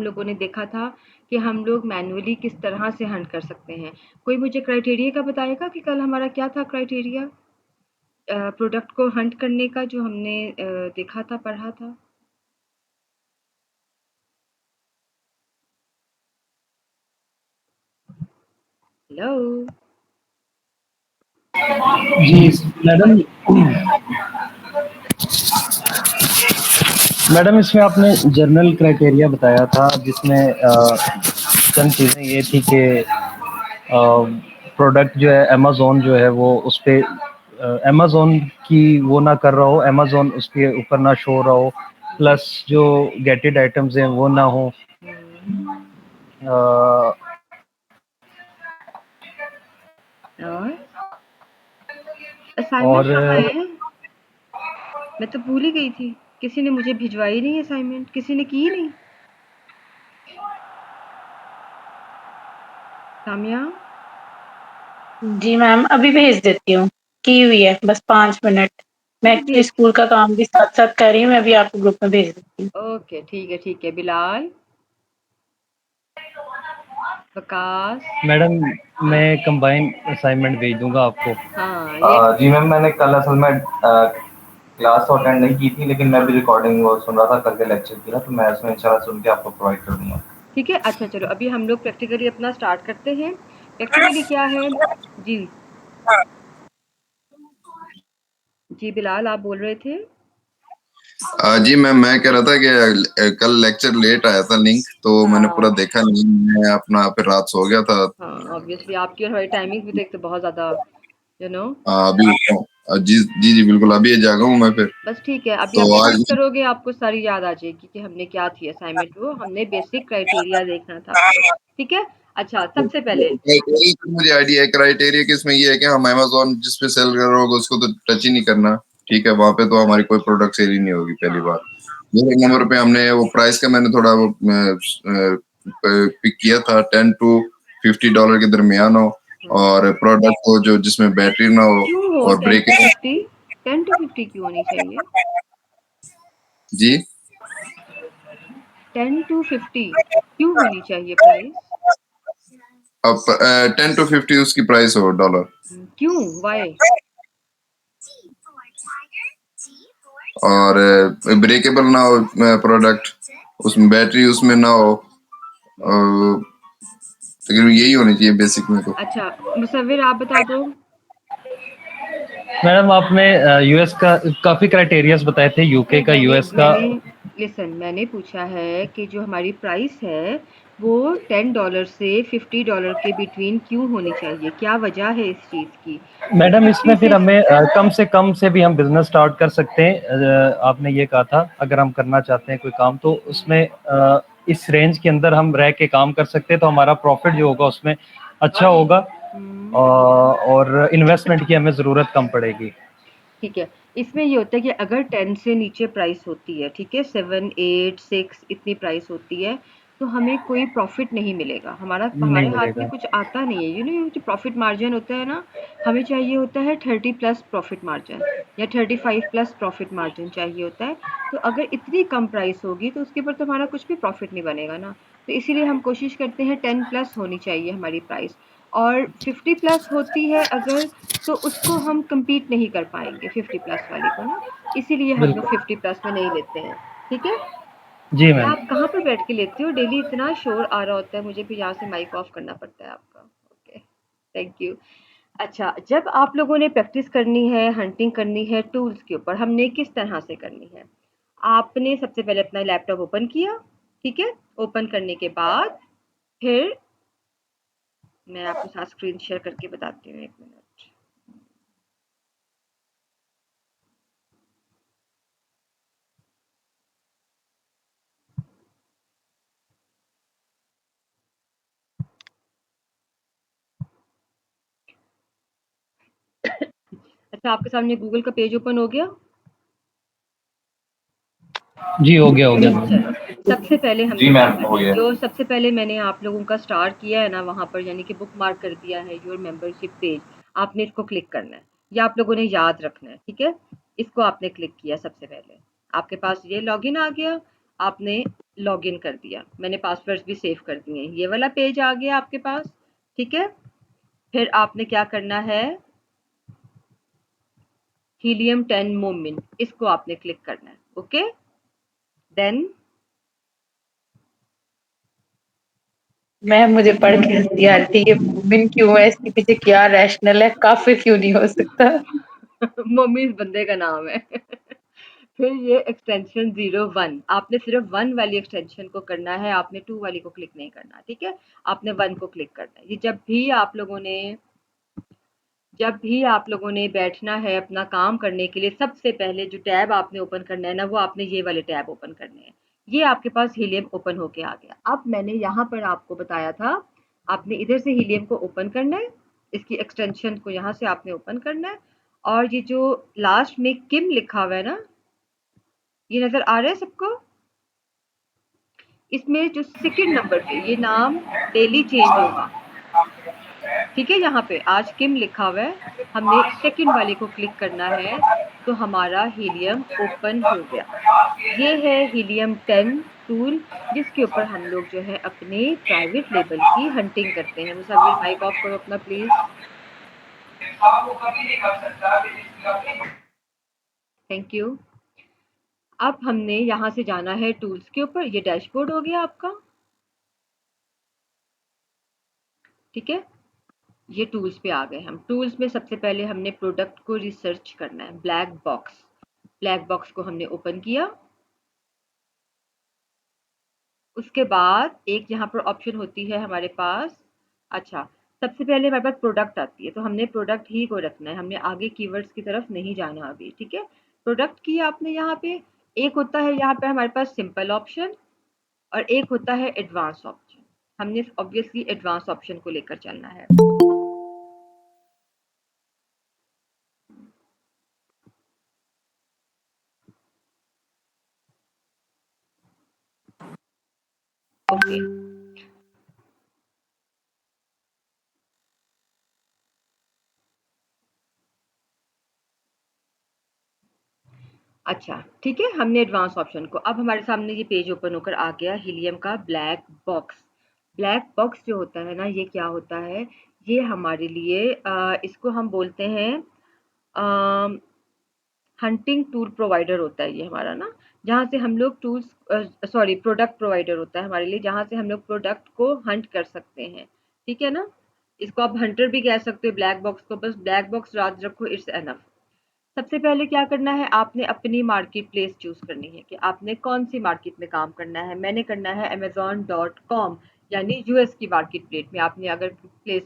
हम लोगों ने देखा था कि हम लोग मैनुअली किस तरह से हंट कर सकते हैं। कोई मुझे क्राइटेरिया का बताएगा कि कल हमारा क्या था क्राइटेरिया प्रोडक्ट को हंट करने का, जो हमने देखा था, पढ़ा था? हेलो। जी मैडम, मैडम इसमें आपने जनरल क्राइटेरिया बताया था जिसमें चंद चीज़ें ये थी कि प्रोडक्ट जो है अमेज़ोन जो है वो उस पे अमेज़ोन की वो ना कर रहा हो, अमेज़ोन उसके ऊपर ना शो रहा हो, प्लस जो गेटेड आइटम्स हैं वो ना हो, और असाइनमेंट और कहाँ है? मैं तो भूल ही गई थी। किसी ने मुझे भिजवाई नहीं असाइनमेंट, किसी ने की नहीं। सामिया। जी मैम, अभी भेज देती हूँ। की हुई है, बस 5 मिनट। मैं एक्चुअली भेज। स्कूल का काम भी साथ साथ कर रही हूँ। मैं अभी आपको ग्रुप में भेज देती हूँ। ओके, ठीक है, ठीक है। बिलाल, वकास। मैडम मैं कंबाइन असाइनमेंट भेज दूंगा आपको। हाँ, ये जी मैम, मैंने कल असल में क्लास तो अटेंड नहीं की थी, लेकिन मैं भी रिकॉर्डिंग वो सुन रहा था कल के लेक्चर की ना, तो मैं इसमें इंशाल्लाह सुन के आपको प्रोवाइड कर दूंगा। ठीक है। अच्छा, चलो अभी हम लोग प्रैक्टिकली अपना स्टार्ट करते हैं। प्रैक्टिकली क्या है? जी जी, बिलाल आप बोल रहे थे? जी मैम, मैं कह रहा था कि कल लेक्चर लेट आया था लिंक, तो मैंने पूरा हाँ देखा नहीं। मैं अपना फिर रात सो गया था। हाँ, ऑब्वियसली आपकी और हमारी टाइमिंग भी देख तो बहुत ज़्यादा, यू नो। अभी जी जी जी बिल्कुल, अभी ये जागा हूँ मैं फिर। बस ठीक है, अभी तो आप रिवाइज़ आज करोगे, आपको सारी याद आ जाएगी कि हमने क्या थी असाइनमेंट, वो हमने बेसिक क्राइटेरिया देखना था। ठीक है? अच्छा, सबसे पहले क्राइटेरिया तो मुझे आइडिया है। क्राइटेरिया कि इसमें ये है कि हम अमेजोन जिस पे सेल कर रहे होगा उसको तो टच ही नहीं करना। ठीक है, वहां पे तो हमारी कोई प्रोडक्ट सेल ही नहीं होगी पहली बार। दूसरे नंबर पे हमने वो प्राइस का मैंने थोड़ा वो पिक किया था, $10 to $50 के दरमियान हो, और प्रोडक्ट को जो जिसमें बैटरी ना हो क्यों हो और 10 टू ब्रेक। 50? 10 टू 50 क्यों होनी चाहिए? जी 10 टू 50 क्यों होनी चाहिए प्राइस? अब 10 to 50 उसकी प्राइस हो डॉलर, क्यों? व्हाई? और ब्रेकेबल ना हो प्रोडक्ट, उसमें बैटरी उसमें ना हो। तकरीबन यही होनी चाहिए बेसिक में तो। अच्छा, मुसव्विर आप बता दो। मैडम आपने यूएस का काफ़ी क्राइटेरियाज बताए थे, यूके का, मैंने यूएस का। मैंने लिसन, मैंने पूछा है कि जो हमारी प्राइस है वो $10 से $50 के बिटवीन क्यों होनी चाहिए? क्या वजह है इस चीज़ की? मैडम 50 इसमें फिर से हमें कम से भी हम बिजनेस स्टार्ट कर सकते हैं। आपने ये कहा था अगर हम करना चाहते हैं कोई काम तो उसमें इस रेंज के अंदर हम रह के काम कर सकते हैं, तो हमारा प्रॉफिट जो होगा उसमें अच्छा होगा, और इन्वेस्टमेंट की हमें ज़रूरत कम पड़ेगी। ठीक है। इसमें ये होता है कि अगर 10 से नीचे प्राइस होती है, ठीक है, 7, 8, 6 इतनी प्राइस होती है, तो हमें कोई प्रॉफ़िट नहीं मिलेगा। नहीं हमारे हाथ में मिलेगा। कुछ आता नहीं है। जो प्रॉफ़िट मार्जिन होता है ना, हमें चाहिए होता है 30 प्लस प्रॉफ़िट मार्जिन या 35 प्लस प्रॉफ़िट मार्जिन चाहिए होता है। तो अगर इतनी कम प्राइस होगी तो उसके ऊपर तो हमारा कुछ भी प्रॉफ़िट नहीं बनेगा ना। तो इसीलिए हम कोशिश करते हैं 10 प्लस होनी चाहिए हमारी प्राइस, और 50 प्लस होती है अगर, तो उसको हम कम्पीट नहीं कर पाएँगे 50 प्लस वाली को ना, इसीलिए हम लोग बिल्कुल। 50 प्लस में नहीं लेते हैं। ठीक है? जी या मैम। आप कहाँ पर बैठ के लेते हो? डेली इतना शोर आ रहा होता है, मुझे फिर यहाँ से माइक ऑफ करना पड़ता है आपका। Okay, thank you. अच्छा, जब आप लोगों ने प्रैक्टिस करनी है, हंटिंग करनी है टूल्स के ऊपर, हमने किस तरह से करनी है? आपने सबसे पहले अपना लैपटॉप ओपन किया, ठीक है? ओपन करने के बाद फिर मैं आपके साथ स्क्रीन शेयर करके बताती हूँ, 1 मिनट। अच्छा, आपके सामने गूगल का पेज ओपन हो गया? जी हो गया मैम। चलो, सबसे पहले हम जी लोग क्या मैम, हो करें, गया। जो सबसे पहले मैंने आप लोगों का स्टार किया है ना वहाँ पर, यानी कि बुक मार्क कर दिया है योर मेंबरशिप पेज, आपने इसको क्लिक करना है। ये आप लोगों ने याद रखना है, ठीक है? इसको आपने क्लिक किया सबसे पहले, आपके पास ये लॉगिन आ गया। आपने लॉगिन कर दिया, मैंने पासवर्ड्स भी सेव कर दिए, ये वाला पेज आ गया आपके पास, ठीक है। फिर आपने क्या करना है, हीलियम 10 मोमिन, इसको आपने क्लिक करना है, ओके। देन मैम मुझे पढ़ के हंसी आती है, ये मोमिन क्यों है, इसके पीछे क्या रैशनल है, काफिर क्यों नहीं हो सकता? मम्मी इस बंदे का नाम है। फिर ये एक्सटेंशन 01, आपने सिर्फ 1 वाली एक्सटेंशन को करना है, आपने 2 वाली को क्लिक नहीं करना, ठीक है। आपने 1 को क्लिक करना है। ये जब भी आप लोगों ने बैठना है अपना काम करने के लिए, सबसे पहले जो टैब आपने ओपन करना है ना, वो आपने ये वाले टैब ओपन करने हैं। ये आपके पास हीलियम ओपन होके आ गया। अब मैंने यहाँ पर आपको बताया था, आपने इधर से हीलियम को ओपन करना है, इसकी एक्सटेंशन को यहाँ से आपने ओपन करना है, और ये जो लास्ट में किम लिखा हुआ है ना, ये नजर आ रहा है सबको? इसमें जो सेकंड नंबर पे ये नाम डेली चेंज होगा, ठीक है। यहाँ पे आज किम लिखा हुआ है, हमने सेकंड वाले को क्लिक करना है, तो हमारा हीलियम ओपन हो गया। ये है हीलियम 10 टूल, जिसके ऊपर हम लोग जो है अपने प्राइवेट लेबल की हंटिंग करते हैं। मुसव्विर माइक ऑफ करो अपना प्लीज, थैंक यू। अब हमने यहाँ से जाना है टूल्स के ऊपर, ये डैशबोर्ड हो गया आपका, ठीक है। ये टूल्स पे आ गए हम। टूल्स में सबसे पहले हमने प्रोडक्ट को रिसर्च करना है, ब्लैक बॉक्स को हमने ओपन किया। उसके बाद एक यहाँ पर ऑप्शन होती है हमारे पास, अच्छा सबसे पहले हमारे पास प्रोडक्ट आती है, तो हमने प्रोडक्ट ही को रखना है, हमने आगे कीवर्ड्स की तरफ नहीं जाना अभी, ठीक है। प्रोडक्ट की आपने यहाँ पे, एक होता है यहाँ पे हमारे पास सिंपल ऑप्शन, और एक होता है एडवांस ऑप्शन। हमने ऑब्वियसली एडवांस ऑप्शन को लेकर चलना है। ओके, अच्छा ठीक है, हमने एडवांस ऑप्शन को, अब हमारे सामने ये पेज ओपन होकर आ गया हीलियम का ब्लैक बॉक्स। ब्लैक बॉक्स जो होता है ना, ये क्या होता है, ये हमारे लिए इसको हम बोलते हैं हंटिंग टूल प्रोवाइडर होता है ये हमारा ना, जहाँ से हम लोग प्रोडक्ट प्रोवाइडर होता है हमारे लिए, जहाँ से हम लोग प्रोडक्ट को हंट कर सकते हैं, ठीक है ना। इसको आप हंटर भी कह सकते हो ब्लैक बॉक्स को, बस ब्लैक बॉक्स याद रखो, इट्स एनफ। सबसे पहले क्या करना है, आपने अपनी मार्केट प्लेस चूज करनी है कि आपने कौन सी मार्केट में काम करना है। मैंने करना है amazon.com, यानी यूएस की मार्केट प्लेस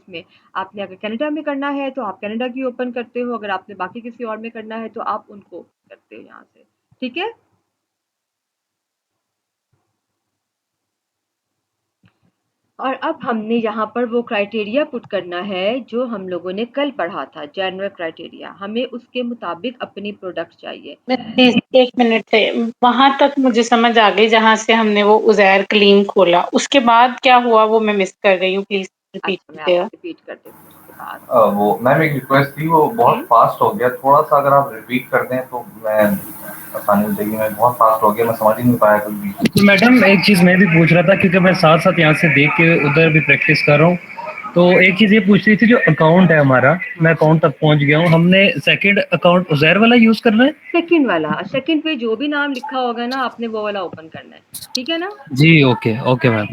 में। आपने अगर कनाडा में करना है तो आप कनाडा की ओपन करते हो, अगर आपने बाकी किसी और में करना है तो आप उनको करते हो यहाँ से, ठीक है। और अब हमने यहाँ पर वो क्राइटेरिया पुट करना है जो हम लोगों ने कल पढ़ा था, जनरल क्राइटेरिया, हमें उसके मुताबिक अपनी प्रोडक्ट चाहिए। मैं प्लीज 1 मिनट से, वहां तक मुझे समझ आ गई जहां से हमने वो उजैर क्लीन खोला, उसके बाद क्या हुआ वो मैं मिस कर गई हूँ, प्लीज रिपीट अच्छा मैं कीजिएगा। आपको रिपीट कर देती हूँ उसके बाद। वो मैम एक रिक्वेस्ट थी, वो बहुत फास्ट हो गया थोड़ा सा, अगर आप रिपीट कर दें तो मैं आसानी हो जाएगी। मैं बहुत फास्ट हो गया, मैं समझ ही नहीं पाया कुछ भी। तो मैडम एक चीज़ मैं भी पूछ रहा था, क्योंकि मैं साथ साथ यहाँ से देख के उधर भी प्रैक्टिस कर रहा हूँ, तो एक चीज़ ये पूछ रही थी, जो अकाउंट है हमारा, मैं अकाउंट तक पहुँच गया हूँ, हमने सेकंड अकाउंट उजैर वाला यूज़ करना है? सेकंड वाला, सेकंड पे जो भी नाम लिखा होगा ना, आपने वो वाला ओपन करना है, ठीक है ना। जी ओके ओके मैम।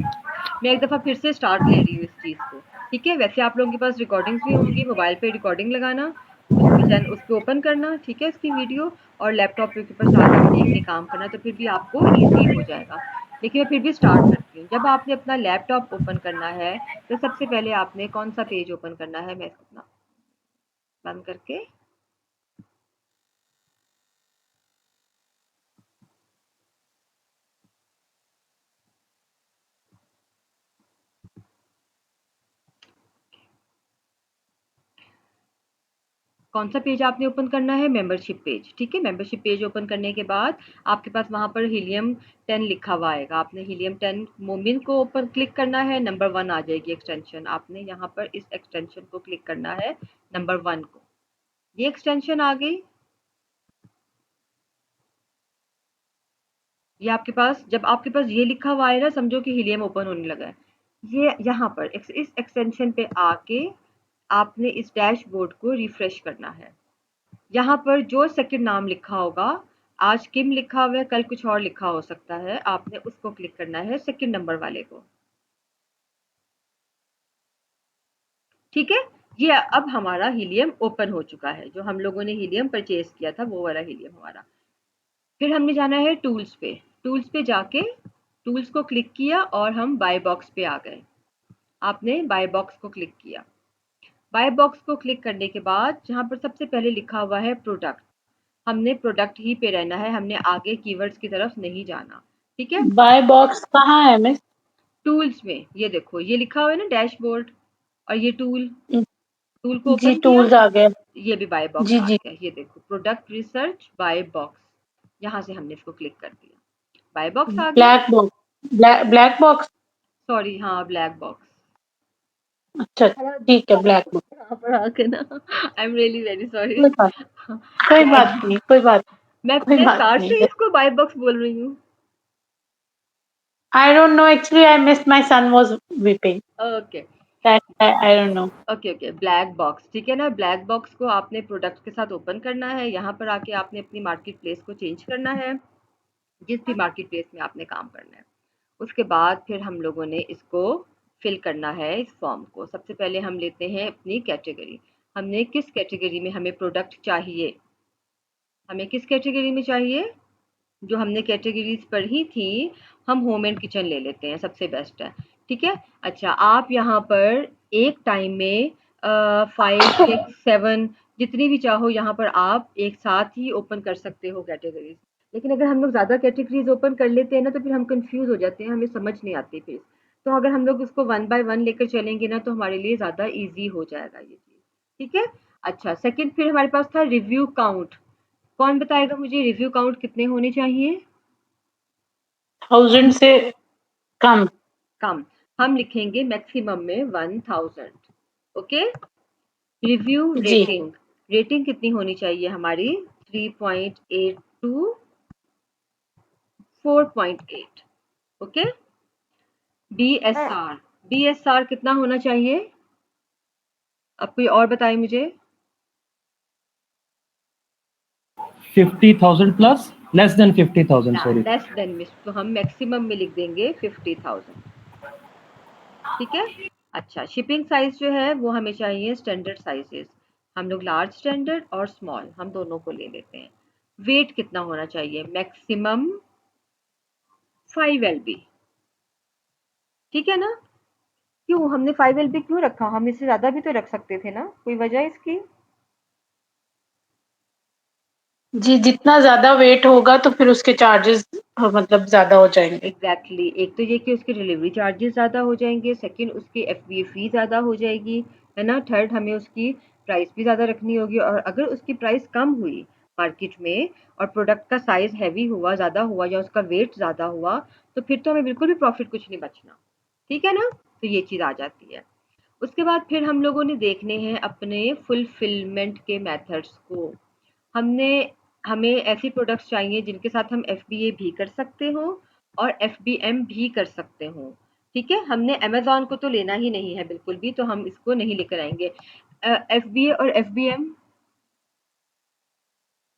मैं एक दफ़ा फिर से स्टार्ट ले रही हूँ इस चीज़ को, ठीक है। वैसे आप लोगों के पास रिकॉर्डिंग्स भी होंगी, मोबाइल पे रिकॉर्डिंग लगाना, उस पे ओपन करना, ठीक है, इसकी वीडियो, और लैपटॉप के ऊपर साथ साथ देख के काम करना, तो फिर भी आपको ईजी हो जाएगा। लेकिन मैं फिर भी स्टार्ट करती हूँ। जब आपने अपना लैपटॉप ओपन करना है, तो सबसे पहले आपने कौन सा पेज ओपन करना है, मैं इसको अपना बंद करके, कौन सा पेज आपने ओपन करना है, मेंबरशिप पेज, ठीक है। मेंबरशिप पेज ओपन करने के बाद आपके पास वहां पर हीलियम 10 लिखा हुआ आएगा, आपने हीलियम 10 मोमिन को ऊपर क्लिक करना है, नंबर 1 आ जाएगी एक्सटेंशन, आपने यहाँ पर इस एक्सटेंशन को क्लिक करना है, नंबर 1 को, ये एक्सटेंशन आ गई, ये आपके पास, जब आपके पास ये लिखा हुआ है ना, समझो कि हीलियम ओपन होने लगा है। ये यहाँ पर इस एक्सटेंशन पे आके आपने इस डैशबोर्ड को रिफ्रेश करना है। यहाँ पर जो सेकंड नाम लिखा होगा, आज किम लिखा हुआ है, कल कुछ और लिखा हो सकता है, आपने उसको क्लिक करना है, सेकंड नंबर वाले को। ठीक है, ये अब हमारा हीलियम ओपन हो चुका है। जो हम लोगों ने हीलियम परचेज किया था वो वाला हीलियम हमारा। फिर हमने जाना है टूल्स पे। टूल्स पे जाके टूल्स को क्लिक किया और हम बाय बॉक्स पे आ गए। आपने बाय बॉक्स को क्लिक किया। बाय बॉक्स को क्लिक करने के बाद जहाँ पर सबसे पहले लिखा हुआ है प्रोडक्ट, हमने प्रोडक्ट ही पे रहना है, हमने आगे कीवर्ड्स की तरफ नहीं जाना। ठीक है, बाय बॉक्स कहाँ है मिस? टूल्स में ये देखो, ये लिखा हुआ है ना डैशबोर्ड, और ये टूल को जी ओपन किया, टूल्स आ गए। ये भी बाय बॉक्स जी आ जी गया। ये देखो प्रोडक्ट रिसर्च बाय बॉक्स, यहाँ से हमने इसको क्लिक कर दिया, बाय बॉक्स आ गया। Black box, black box. Sorry, हाँ ब्लैक बॉक्स। अच्छा ठीक है, ब्लैक बॉक्स। यहाँ पर आके ना, I am really very sorry. कोई बात कोई बात नहीं, कोई बात कोई मैं बात कार नहीं। से इसको बाय बॉक्स बोल रही हूँ। I don't know, actually I missed, my son was weeping, okay that I don't know. Okay black box, ठीक है ना। ब्लैक बॉक्स को आपने प्रोडक्ट के साथ ओपन करना है। यहाँ पर आके आपने अपनी मार्केट प्लेस को चेंज करना है, जिस भी मार्केट प्लेस में आपने काम करना है। उसके बाद फिर हम लोगों ने इसको फिल करना है, इस फॉर्म को। सबसे पहले हम लेते हैं अपनी कैटेगरी। हमने किस कैटेगरी में हमें प्रोडक्ट चाहिए, हमें किस कैटेगरी में चाहिए, जो हमने कैटेगरीज पढ़ी थी, हम होम एंड किचन ले लेते हैं, सबसे बेस्ट है। ठीक है, अच्छा आप यहाँ पर एक टाइम में 5 6 7 जितनी भी चाहो यहाँ पर आप एक साथ ही ओपन कर सकते हो कैटेगरीज। लेकिन अगर हम लोग ज़्यादा कैटेगरीज ओपन कर लेते हैं ना, तो फिर हम कंफ्यूज हो जाते हैं, हमें समझ नहीं आती फिर। तो अगर हम लोग उसको 1 बाय 1 लेकर चलेंगे ना, तो हमारे लिए ज़्यादा ईजी हो जाएगा ये चीज़। ठीक है, अच्छा सेकंड फिर हमारे पास था रिव्यू काउंट। कौन बताएगा मुझे रिव्यू काउंट कितने होने चाहिए? 1000 से कम। कम, हम लिखेंगे मैक्सिमम में 1000। ओके, रिव्यू जी रेटिंग, रेटिंग कितनी होनी चाहिए हमारी? 3.8 टू 4.8। ओके, DSR, DSR कितना होना चाहिए? अब कोई और बताए मुझे। 50,000 प्लस, लेस देन 50,000, ना, सॉरी। लेस देन मिस, तो हम मैक्सिमम में लिख देंगे 50,000। ठीक है, अच्छा शिपिंग साइज जो है वो हमें चाहिए स्टैंडर्ड साइजेस। हम लोग लार्ज स्टैंडर्ड और स्मॉल हम दोनों को ले लेते हैं। वेट कितना होना चाहिए? Maximum 5 LB। ठीक है ना, क्यों हमने 5 LB क्यों रखा? हम इससे ज्यादा भी तो रख सकते थे ना, कोई वजह इसकी? जी, जितना ज्यादा वेट होगा तो फिर उसके चार्जेस मतलब ज्यादा हो जाएंगे। एग्जैक्टली एक तो ये कि उसके डिलीवरी चार्जेस ज़्यादा हो जाएंगे, सेकंड उसकी FBA फी ज़्यादा हो जाएगी, है ना। थर्ड हमें उसकी प्राइस भी ज़्यादा रखनी होगी, और अगर उसकी प्राइस कम हुई मार्केट में और प्रोडक्ट का साइज़ हैवी हुआ, ज़्यादा हुआ, या उसका वेट ज़्यादा हुआ, तो फिर तो हमें बिल्कुल भी प्रॉफिट कुछ नहीं बचना। ठीक है ना, तो ये चीज़ आ जाती है। उसके बाद फिर हम लोगों ने देखने हैं अपने फुलफिलमेंट के मेथड्स को। हमने हमें ऐसी प्रोडक्ट्स चाहिए जिनके साथ हम FBA भी कर सकते हो और FBM भी कर सकते हो। ठीक है, हमने अमेज़न को तो लेना ही नहीं है बिल्कुल भी, तो हम इसको नहीं लेकर आएंगे। FBA और FBM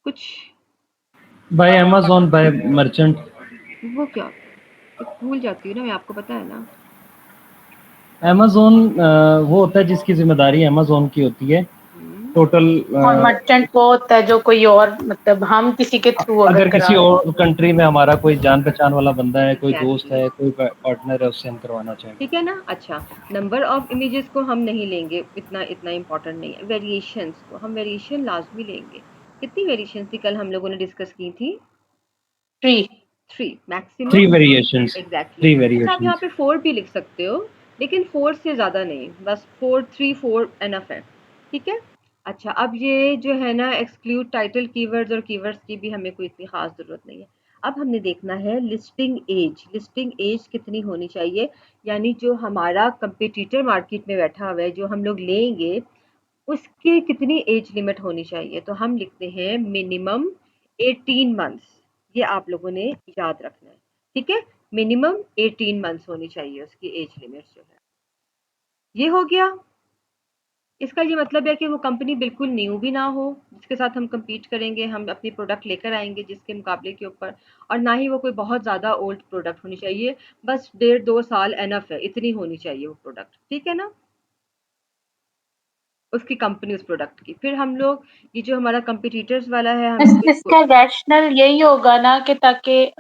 कुछ बाय अमेज़न, बाय मर्चेंट। वो क्या, भूल जाती हूँ ना मैं, आपको पता है ना। अमेज़न वो होता है जिसकी जिम्मेदारी अमेज़न की होती है टोटल। और मर्चेंट वो होता है जो कोई और, मतलब हम किसी के थ्रू अगर करा किसी और कंट्री में हमारा कोई जान पहचान वाला बंदा है, कोई दोस्त एग्जैक्टली, है, कोई पार्टनर है, उससे हम करवाना चाहेंगे। ठीक है ना। अच्छा, नंबर ऑफ इमेजेस को हम नहीं लेंगे, इतना इतना इम्पोर्टेंट नहीं है। वेरिएशंस को हम वेरिएशन लाजमी लेंगे। कितनी वेरिएशंस थी कल हम लोगों ने डिस्कस की थी? 3। 3 three maximum. Variations, exactly, three अच्छा आप यहाँ वेरिएशंस। पे 4 भी लिख सकते हो, लेकिन 4 से ज़्यादा नहीं, बस 4 एनफ है। ठीक है, अच्छा अब ये जो है ना एक्सक्लूड टाइटल कीवर्ड्स और कीवर्ड्स की भी हमें कोई इतनी खास ज़रूरत नहीं है। अब हमने देखना है लिस्टिंग एज, लिस्टिंग एज कितनी होनी चाहिए, यानी जो हमारा कंपटीटर मार्केट में बैठा हुआ है, जो हम लोग लेंगे, उसकी कितनी एज लिमिट होनी चाहिए। तो हम लिखते हैं मिनिमम 18 मंथ्स, ये आप लोगों ने याद रखना है, ठीक है। मिनिमम 18 मंथ्स होनी चाहिए उसकी एज लिमिट जो है। ये हो गया। इसका ये मतलब है कि वो कंपनी बिल्कुल न्यू भी ना हो, जिसके साथ हम compete करेंगे, हम अपनी प्रोडक्ट लेकर आएंगे जिसके मुकाबले के ऊपर, और ना ही वो कोई बहुत ज़्यादा ओल्ड प्रोडक्ट होनी चाहिए, बस 1.5-2 साल एनफ है, इतनी होनी चाहिए वो प्रोडक्ट, ठीक है ना, उसकी कंपनी उस प्रोडक्ट की। फिर हम लोग ये जो हमारा कंपिटिटर्स वाला है, हम लोग इसका रैशनल यही होगा ना कि ताकि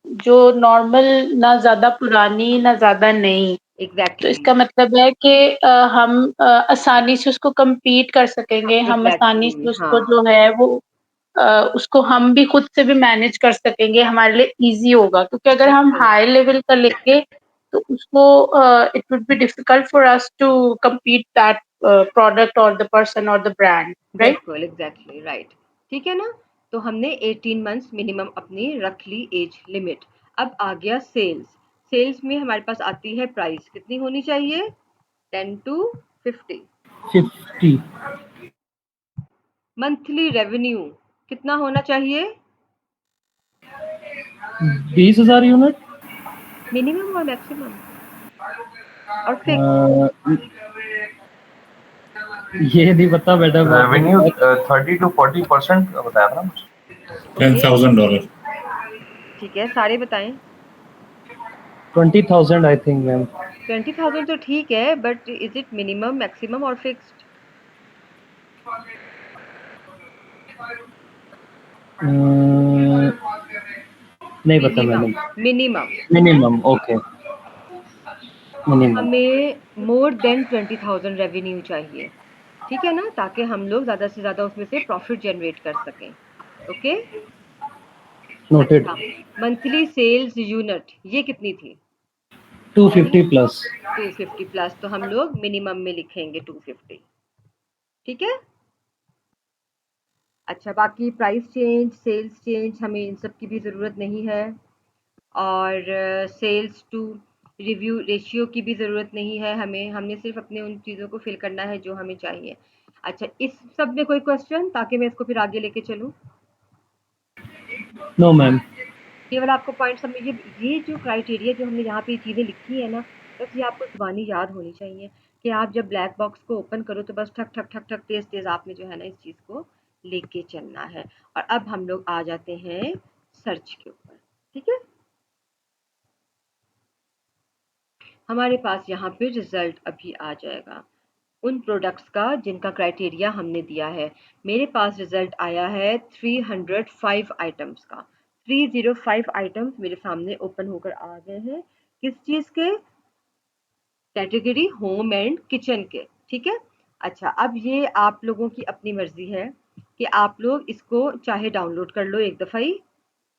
जो नॉर्मल ना ज्यादा पुरानी ना ज्यादा नई, तो एग्जैक्टली इसका मतलब है कि हम आसानी से उसको compete कर सकेंगे, हम आसानी से हाँ उसको जो है वो उसको हम भी खुद से भी मैनेज कर सकेंगे, हमारे लिए इजी होगा। क्योंकि अगर हम बिल्कुल हाई लेवल का लेंगे तो उसको it would be difficult for us to compete that product और द पर्सन और द ब्रांड, राइट? बिल्कुल एग्जैक्टली राइट, ठीक है ना। तो हमने 18 मंथ्स मिनिमम अपनी रख ली एज लिमिट। अब आ गया सेल्स। सेल्स में हमारे पास आती है प्राइस, कितनी होनी चाहिए, 10 to 50। 50। मंथली रेवेन्यू कितना होना चाहिए, 20,000 यूनिट। मिनिमम और मैक्सिमम और फिक्स। ये नहीं पता मैडम, आपने रेवेन्यू बताया। 30 to 40% बताया था ना मुझे। ओके $10,000. ठीक है, सारे बताएं। 20,000 आई थिंक मैम। 20,000 तो ठीक है, but is it minimum maximum और फिक्स्ड? नहीं पता minimum madam. Minimum minimum, okay. Minimum. हमें मोर देन 20,000 रेवेन्यू चाहिए, ठीक है ना, ताकि हम लोग ज़्यादा से ज़्यादा उसमें से प्रॉफिट जनरेट कर सकें। ओके। नोटेड। अच्छा, मंथली सेल्स यूनिट ये कितनी थी, 250 प्लस। 250 प्लस, तो हम लोग मिनिमम में लिखेंगे 250, ठीक है। अच्छा, बाकी प्राइस चेंज, सेल्स चेंज, हमें इन सब की भी ज़रूरत नहीं है, और सेल्स टू रिव्यू रेशियो की भी ज़रूरत नहीं है हमें, हमने सिर्फ अपने उन चीज़ों को फिल करना है जो हमें चाहिए। अच्छा, इस सब में कोई क्वेश्चन, ताकि मैं इसको फिर आगे लेके चलूँ? No ma'am. केवल आपको पॉइंट समझ, ये जो क्राइटेरिया जो हमने यहाँ पे चीज़ें लिखी है ना, बस ये आपको ज़ुबानी याद होनी चाहिए कि आप जब ब्लैक बॉक्स को ओपन करो तो बस ठक ठक ठक ठक तेज तेज आपने जो है ना इस चीज़ को लेके चलना है। और अब हम लोग आ जाते हैं सर्च के ऊपर, ठीक है। हमारे पास यहाँ पे रिजल्ट अभी आ जाएगा उन प्रोडक्ट्स का जिनका क्राइटेरिया हमने दिया है। मेरे पास रिजल्ट आया है 305 आइटम्स का। 305 आइटम्स मेरे सामने ओपन होकर आ गए हैं, किस चीज़ के, कैटेगरी होम एंड किचन के, ठीक है। अच्छा, अब ये आप लोगों की अपनी मर्जी है कि आप लोग इसको चाहे डाउनलोड कर लो एक दफ़ा ही,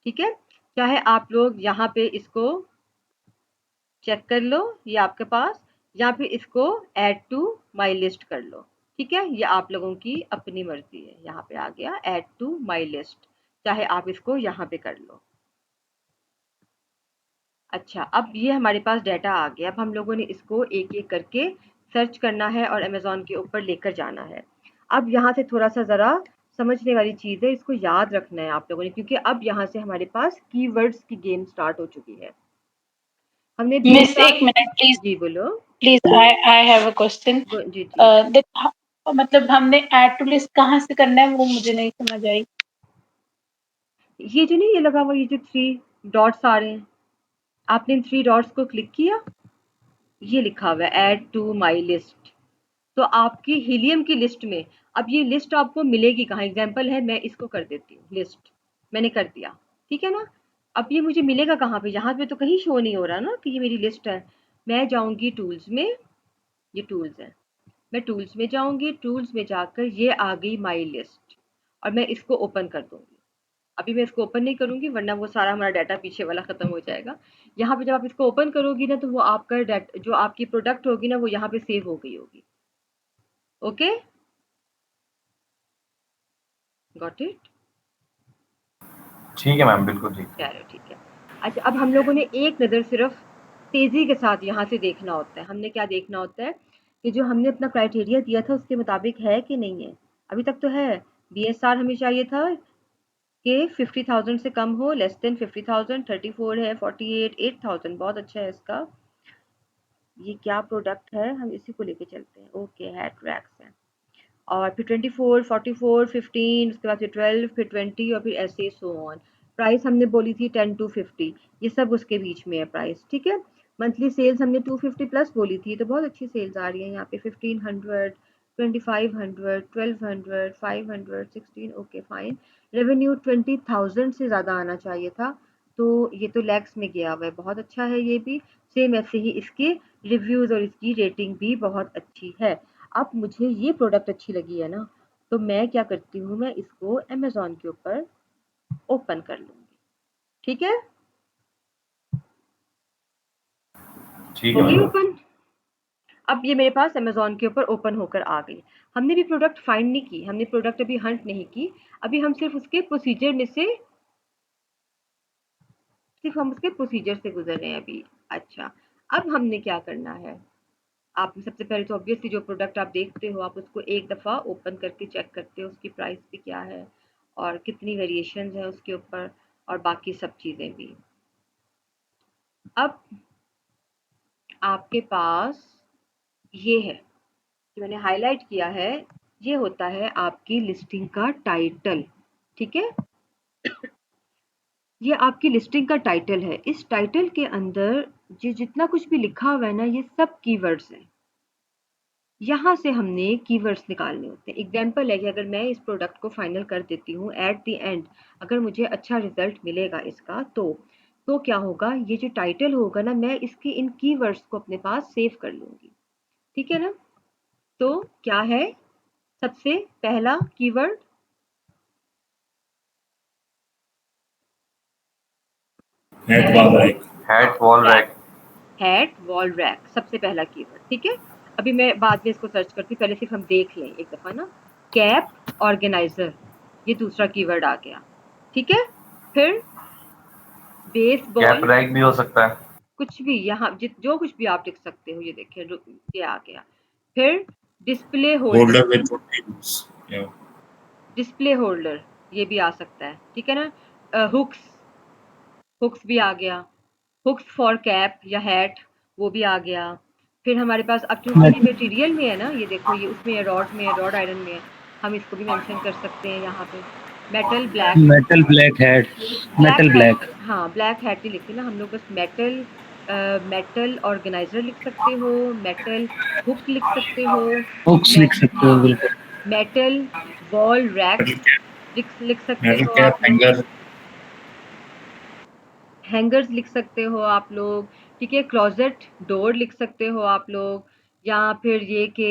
ठीक है, चाहे आप लोग यहाँ पे इसको चेक कर लो ये आपके पास, या फिर इसको ऐड टू माई लिस्ट कर लो, ठीक है। ये आप लोगों की अपनी मर्जी है। यहाँ पे आ गया ऐड टू माई लिस्ट, चाहे आप इसको यहाँ पे कर लो। अच्छा, अब ये हमारे पास डाटा आ गया। अब हम लोगों ने इसको एक एक करके सर्च करना है और अमेज़न के ऊपर लेकर जाना है। अब यहाँ से थोड़ा सा ज़रा समझने वाली चीज़ है, इसको याद रखना है आप लोगों ने, क्योंकि अब यहाँ से हमारे पास कीवर्ड्स की गेम स्टार्ट हो चुकी है। हमने मिस 20 एक मिनट प्लीज, जी बोलो। Please I have a question. जी जी। मतलब हमने ऐड टू लिस्ट कहाँ से करना है वो मुझे नहीं समझ आई। ये जो नहीं ये लगा हुआ, ये जो 3 डॉट्स आ रहे हैं, आपने इन 3 डॉट्स को क्लिक किया, ये लिखा हुआ है ऐड टू माई लिस्ट। तो आपकी हीलियम की लिस्ट में अब ये लिस्ट आपको मिलेगी कहाँ, एग्जाम्पल है मैं इसको कर देती हूँ लिस्ट, मैंने कर दिया, ठीक है ना। अब ये मुझे मिलेगा कहाँ पे, यहाँ पे तो कहीं शो नहीं हो रहा ना कि ये मेरी लिस्ट है। मैं जाऊँगी टूल्स में, ये टूल्स है, मैं टूल्स में जाऊँगी, टूल्स में जाकर ये आ गई माई लिस्ट, और मैं इसको ओपन कर दूँगी। अभी मैं इसको ओपन नहीं करूँगी वरना वो सारा हमारा डाटा पीछे वाला ख़त्म हो जाएगा। यहाँ पे जब आप इसको ओपन करोगी ना तो वो आपका डाटा जो आपकी प्रोडक्ट होगी ना वो यहाँ पे सेव हो गई होगी। Okay, got it. ठीक है मैम, बिल्कुल ठीक। चलो ठीक है। अच्छा, अब हम लोगों ने एक नज़र सिर्फ तेज़ी के साथ यहाँ से देखना होता है। हमने क्या देखना होता है कि जो हमने अपना क्राइटेरिया दिया था उसके मुताबिक है कि नहीं है। अभी तक तो है, BSR हमें चाहिए था कि 50,000 से कम हो, लेस देन 50,000, 34 है, 48, 8,000, बहुत अच्छा है इसका। ये क्या प्रोडक्ट है, हम इसी को लेके चलते हैं। ओके, हैट रैक्स है। और फिर 24, 44, 15, उसके बाद फिर 12, फिर 20 और फिर ऐसे सो ऑन। प्राइस हमने बोली थी 10 to 50, ये सब उसके बीच में है प्राइस, ठीक है। मंथली सेल्स हमने 250 प्लस बोली थी, तो बहुत अच्छी सेल्स आ रही है यहाँ पे। 1500, 2500, 1200, 500, 16, ओके फाइन। रेवेन्यू 20,000 से ज़्यादा आना चाहिए था, तो ये तो लैक्स में गया हुआ है, बहुत अच्छा है ये भी। सेम ऐसे ही इसके रिव्यूज़ और इसकी रेटिंग भी बहुत अच्छी है। अब मुझे ये प्रोडक्ट अच्छी लगी है ना, तो मैं क्या करती हूँ, मैं इसको अमेज़न के ऊपर ओपन कर लूँगी, ठीक है? ठीक हो है गई मैडम। ओपन। अब ये मेरे पास अमेज़न के ऊपर ओपन होकर आ गई। हमने भी प्रोडक्ट फाइंड नहीं की, हमने प्रोडक्ट अभी हंट नहीं की, अभी हम सिर्फ हम उसके प्रोसीजर से गुजर रहे हैं अभी। अच्छा, अब हमने क्या करना है, आप सबसे पहले तो ऑब्वियसली जो प्रोडक्ट आप देखते हो, आप उसको एक दफ़ा ओपन करके चेक करते हो, उसकी प्राइस भी क्या है और कितनी वेरिएशंस है उसके ऊपर, और बाकी सब चीज़ें भी। अब आपके पास ये है, जो मैंने हाईलाइट किया है, ये होता है आपकी लिस्टिंग का टाइटल, ठीक है। ये आपकी लिस्टिंग का टाइटल है। इस टाइटल के अंदर जितना कुछ भी लिखा हुआ है ना, ये सब कीवर्ड्स हैं। यहाँ से हमने कीवर्ड्स निकालने होते हैं। एग्जाम्पल है कि अगर मैं इस प्रोडक्ट को फाइनल कर देती हूँ, एट द एंड अगर मुझे अच्छा रिजल्ट मिलेगा इसका, तो क्या होगा, ये जो टाइटल होगा ना, मैं इसके इन कीवर्ड्स को अपने पास सेव कर लूँगी, ठीक है ना। तो क्या है सबसे पहला keyword, head wall rack. Hat wall rack. Hat wall rack, सबसे पहला कीवर्ड, ठीक है। अभी मैं बाद में इसको सर्च करती हूँ, पहले सिर्फ हम देख लें एक दफ़ा ना। कैप ऑर्गेनाइजर, ये दूसरा कीवर्ड आ गया, ठीक है। फिर कैप बेसबॉल, रैक भी हो सकता है। कुछ भी यहाँ जो कुछ भी आप लिख सकते हो, ये देखिए ये आ गया। फिर display holder, holder with teams. या डिस्प्ले होल्डर ये भी आ सकता है, ठीक है ना। हुक्स, हुक्स भी आ गया। हुक्स फॉर कैप या हैट, वो भी आ गया। फिर हमारे पास अब चूंकि ये मटेरियल में है ना, ये देखो ये उसमें है, रॉड में है, रॉड आयरन में है, हम इसको भी मेंशन कर सकते हैं यहाँ पे। Metal black, metal black head, black metal hat, black. हाँ ब्लैक हैट नहीं लिखते ना हम लोग, बस मेटल, मेटल ऑर्गेनाइजर लिख सकते हो, मेटल हुक लिख सकते हो, हुक्स लिख सकते हो बिल्कुल। Metal wall rack metal cap, लिख सकते मेटल हो कैप आप लोग, हैंगर। हैंगर्स लिख सकते हो आप लोग, ठीक है। क्लोजेट डोर लिख सकते हो आप लोग, या फिर ये कि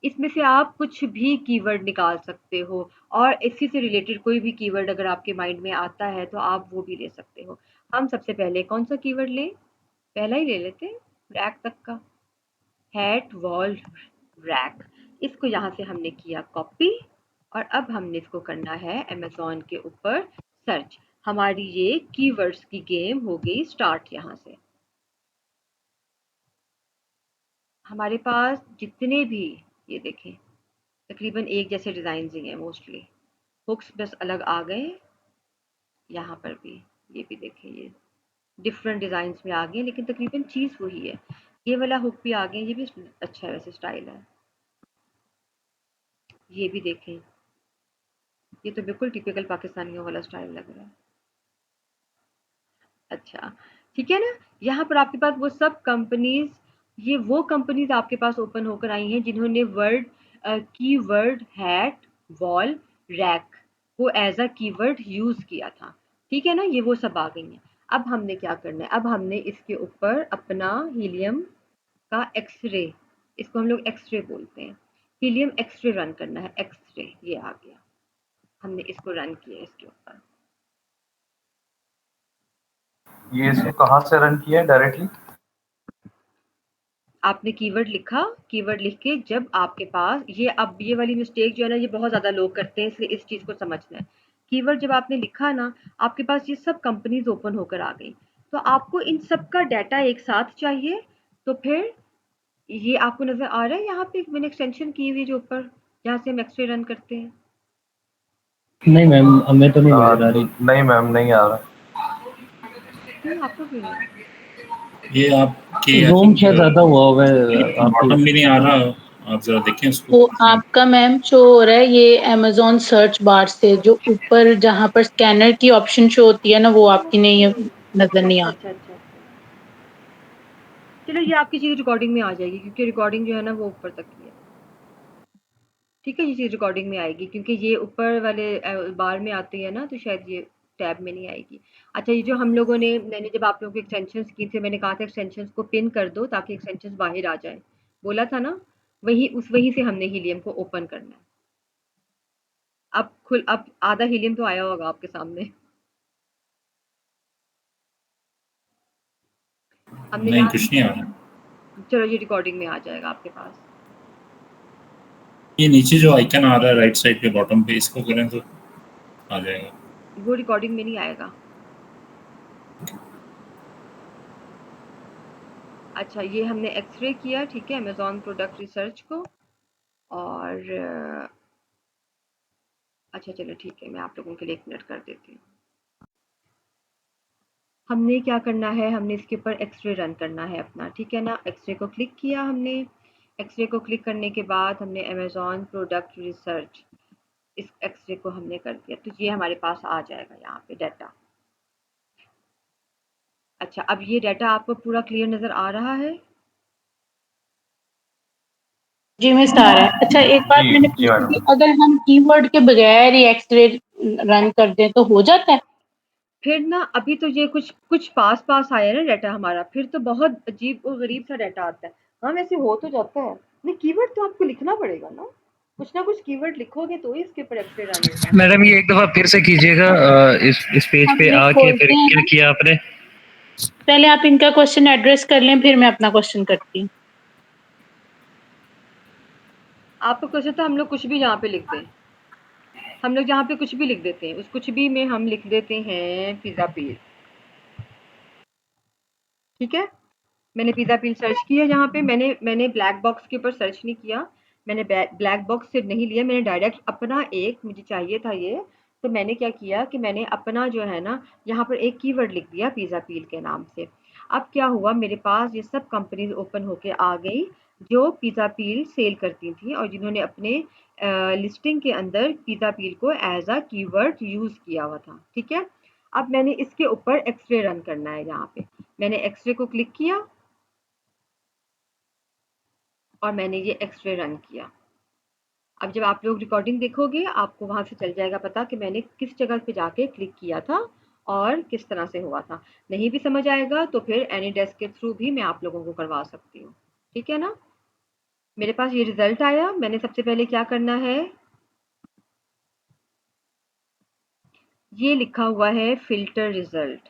इसमें से आप कुछ भी कीवर्ड निकाल सकते हो, और इसी से रिलेटेड कोई भी कीवर्ड अगर आपके माइंड में आता है तो आप वो भी ले सकते हो। हम सबसे पहले कौन सा कीवर्ड लें, पहला ही ले लेते हैं, रैक तक का, हैट वॉल रैक। इसको यहाँ से हमने किया कॉपी, और अब हमने इसको करना है अमेज़न के ऊपर सर्च। हमारी ये कीवर्ड्स की गेम हो गई स्टार्ट। यहाँ से हमारे पास जितने भी, ये देखें, तकरीबन एक जैसे डिज़ाइन ही हैं मोस्टली, हुक्स बस अलग आ गए, यहाँ पर भी ये भी देखें, ये डिफरेंट डिज़ाइंस में आ गए, लेकिन तकरीबन चीज़ वही है। ये वाला हुक भी आ गया, ये भी अच्छा है वैसे, स्टाइल है। ये भी देखें, ये तो बिल्कुल टिपिकल पाकिस्तानियों वाला स्टाइल लग रहा है। अच्छा, ठीक है ना। यहाँ पर आपके पास वो सब कंपनीज, ये वो कंपनीज आपके पास ओपन होकर आई हैं जिन्होंने कीवर्ड हैट वॉल रैक को एज अ कीवर्ड यूज किया था, ठीक है ना। ये वो सब आ गई हैं। अब हमने क्या करना है, अब हमने इसके ऊपर अपना हीलियम का एक्सरे, इसको हम लोग एक्सरे बोलते हैं, हीलियम एक्सरे रन करना है। एक्सरे ये आ गया, हमने इसको रन किया इसके ऊपर। ये इसको कहाँ से रन किया है डायरेक्टली? आपने कीवर्ड लिखा, कीवर्ड लिख के जब आपके पास ये, अब ये वाली मिस्टेक जो है ना, ये बहुत ज़्यादा लोग करते हैं, इसलिए इस चीज़ को समझना है। कीवर्ड जब आपने लिखा ना, आपके पास ये सब कंपनीज ओपन होकर आ गई, तो आपको इन सब का डाटा एक साथ चाहिए। तो फिर ये आपको नज़र आ रहा है यहाँ पे मैंने एक्सटेंशन की हुई जो ऊपर, जहाँ से हम एक्सरे रन करते हैं, नहीं मैम, हमें तो नहीं नजर आ रही। नहीं मैम, नहीं आ रहा। क्यों, आपको क्यों नहीं आ रहा? ये आपके आई जूम थिंक शायद ज्यादा हुआ होगा आपकी। बॉटम भी नहीं आ रहा, आप जरा देखें उसको। वो आपका मैम शो हो रहा है ये अमेजोन सर्च बार से, जो ऊपर जहाँ पर स्कैनर की ऑप्शन शो होती है ना, वो आपकी नहीं है, नजर नहीं आ अच्छा अच्छा अच्छा। चलो ये आपकी चीज़ रिकॉर्डिंग में आ जाएगी, क्योंकि रिकॉर्डिंग जो है ना वो ऊपर तक की है। ठीक है, ये चीज़ रिकॉर्डिंग में आएगी, क्योंकि ये ऊपर वाले बार में आती है ना, तो शायद ये टैब में नहीं आएगी। अच्छा, ये जो हम लोगों ने, मैंने जब आप लोगों को एक्सटेंशंस की थी, मैंने कहा था एक्सटेंशंस को पिन कर दो ताकि एक्सटेंशंस बाहर आ जाए, बोला था ना? वहीं से हमने हीलियम को ओपन करना है। अब आधा हीलियम तो आया होगा आपके सामने। हमने नहीं, यहाँ, कुछ नहीं आ रहा। चलो ये रिकॉर्डिंग में आ जाएगा आपके पास। ये नीचे जो आइकन आ रहा है राइट साइड पे बॉटम पे, इसको करें तो आ जाएगा। वो रिकॉर्डिंग में नहीं आएगा। अच्छा, ये हमने एक्सरे किया, ठीक है, अमेज़न प्रोडक्ट रिसर्च को। और अच्छा चलो ठीक है, मैं आप लोगों के लिए 1 मिनट कर देती हूँ। हमने क्या करना है, हमने इसके ऊपर एक्सरे रन करना है अपना, ठीक है ना? एक्सरे को क्लिक किया हमने। एक्सरे को क्लिक करने के बाद हमने अमेज़न प्रोडक्ट रिसर्च, इस एक्सरे को हमने कर दिया, तो ये हमारे पास आ जाएगा यहाँ पे डाटा। अच्छा, अब ये डाटा आपको पूरा क्लियर नज़र आ रहा है? जी मिस आ रहा है। अच्छा, एक बात जी मैंने जी पूछी मैडम। थी, अगर हम कीवर्ड के बगैर ही एक्सरे रन कर दें तो हो जाता है? फिर ना, अभी तो ये कुछ कुछ पास आया ना डाटा हमारा, फिर तो बहुत अजीब और गरीब सा डाटा आता है। हाँ, वैसे हो तो जाता है। नहीं, कीवर्ड तो आपको लिखना पड़ेगा ना कुछ कीवर्ड लिखोगे तो ही इसके ऊपर एक्सरे रन होगा। मैडम ये एक दफा फिर से कीजिएगा, इस पेज हम पे लिंक आके फिर खोलते हैं क्या ना, किया आपने? पहले आप इनका क्वेश्चन एड्रेस कर लें, फिर मैं अपना क्वेश्चन करती हूँ। आपको क्वेश्चन तो हम लोग कुछ भी यहाँ पे लिख दें, हम लोग यहाँ पे कुछ भी लिख देते हैं, उस कुछ भी में हम लिख देते हैं पिज़्ज़ा पील। ठीक है, मैंने पिज़्ज़ा पील सर्च किया यहाँ पे, मैंने ब्लैक बॉक्स के ऊपर सर्च नहीं किया, मैंने ब्लैक बॉक्स से नहीं लिया, मैंने डायरेक्ट अपना एक, मुझे चाहिए था ये, तो मैंने क्या किया कि मैंने अपना जो है ना, यहाँ पर एक कीवर्ड लिख दिया पिज़्ज़ा पील के नाम से। अब क्या हुआ, मेरे पास ये सब कंपनीज ओपन होके आ गई जो पिज़्ज़ा पील सेल करती थी और जिन्होंने अपने लिस्टिंग के अंदर पिज़्ज़ा पील को एज अ कीवर्ड यूज़ किया हुआ था। ठीक है, अब मैंने इसके ऊपर एक्सरे रन करना है। यहाँ पे मैंने एक्सरे को क्लिक किया और मैंने ये एक्सरे रन किया। अब जब आप लोग रिकॉर्डिंग देखोगे आपको वहां से चल जाएगा पता कि मैंने किस जगह पे जाके क्लिक किया था और किस तरह से हुआ था। नहीं भी समझ आएगा तो फिर एनी डेस्क के थ्रू भी मैं आप लोगों को करवा सकती हूँ। ठीक है ना? मेरे पास ये रिजल्ट आया, मैंने सबसे पहले क्या करना है, ये लिखा हुआ है फिल्टर रिजल्ट,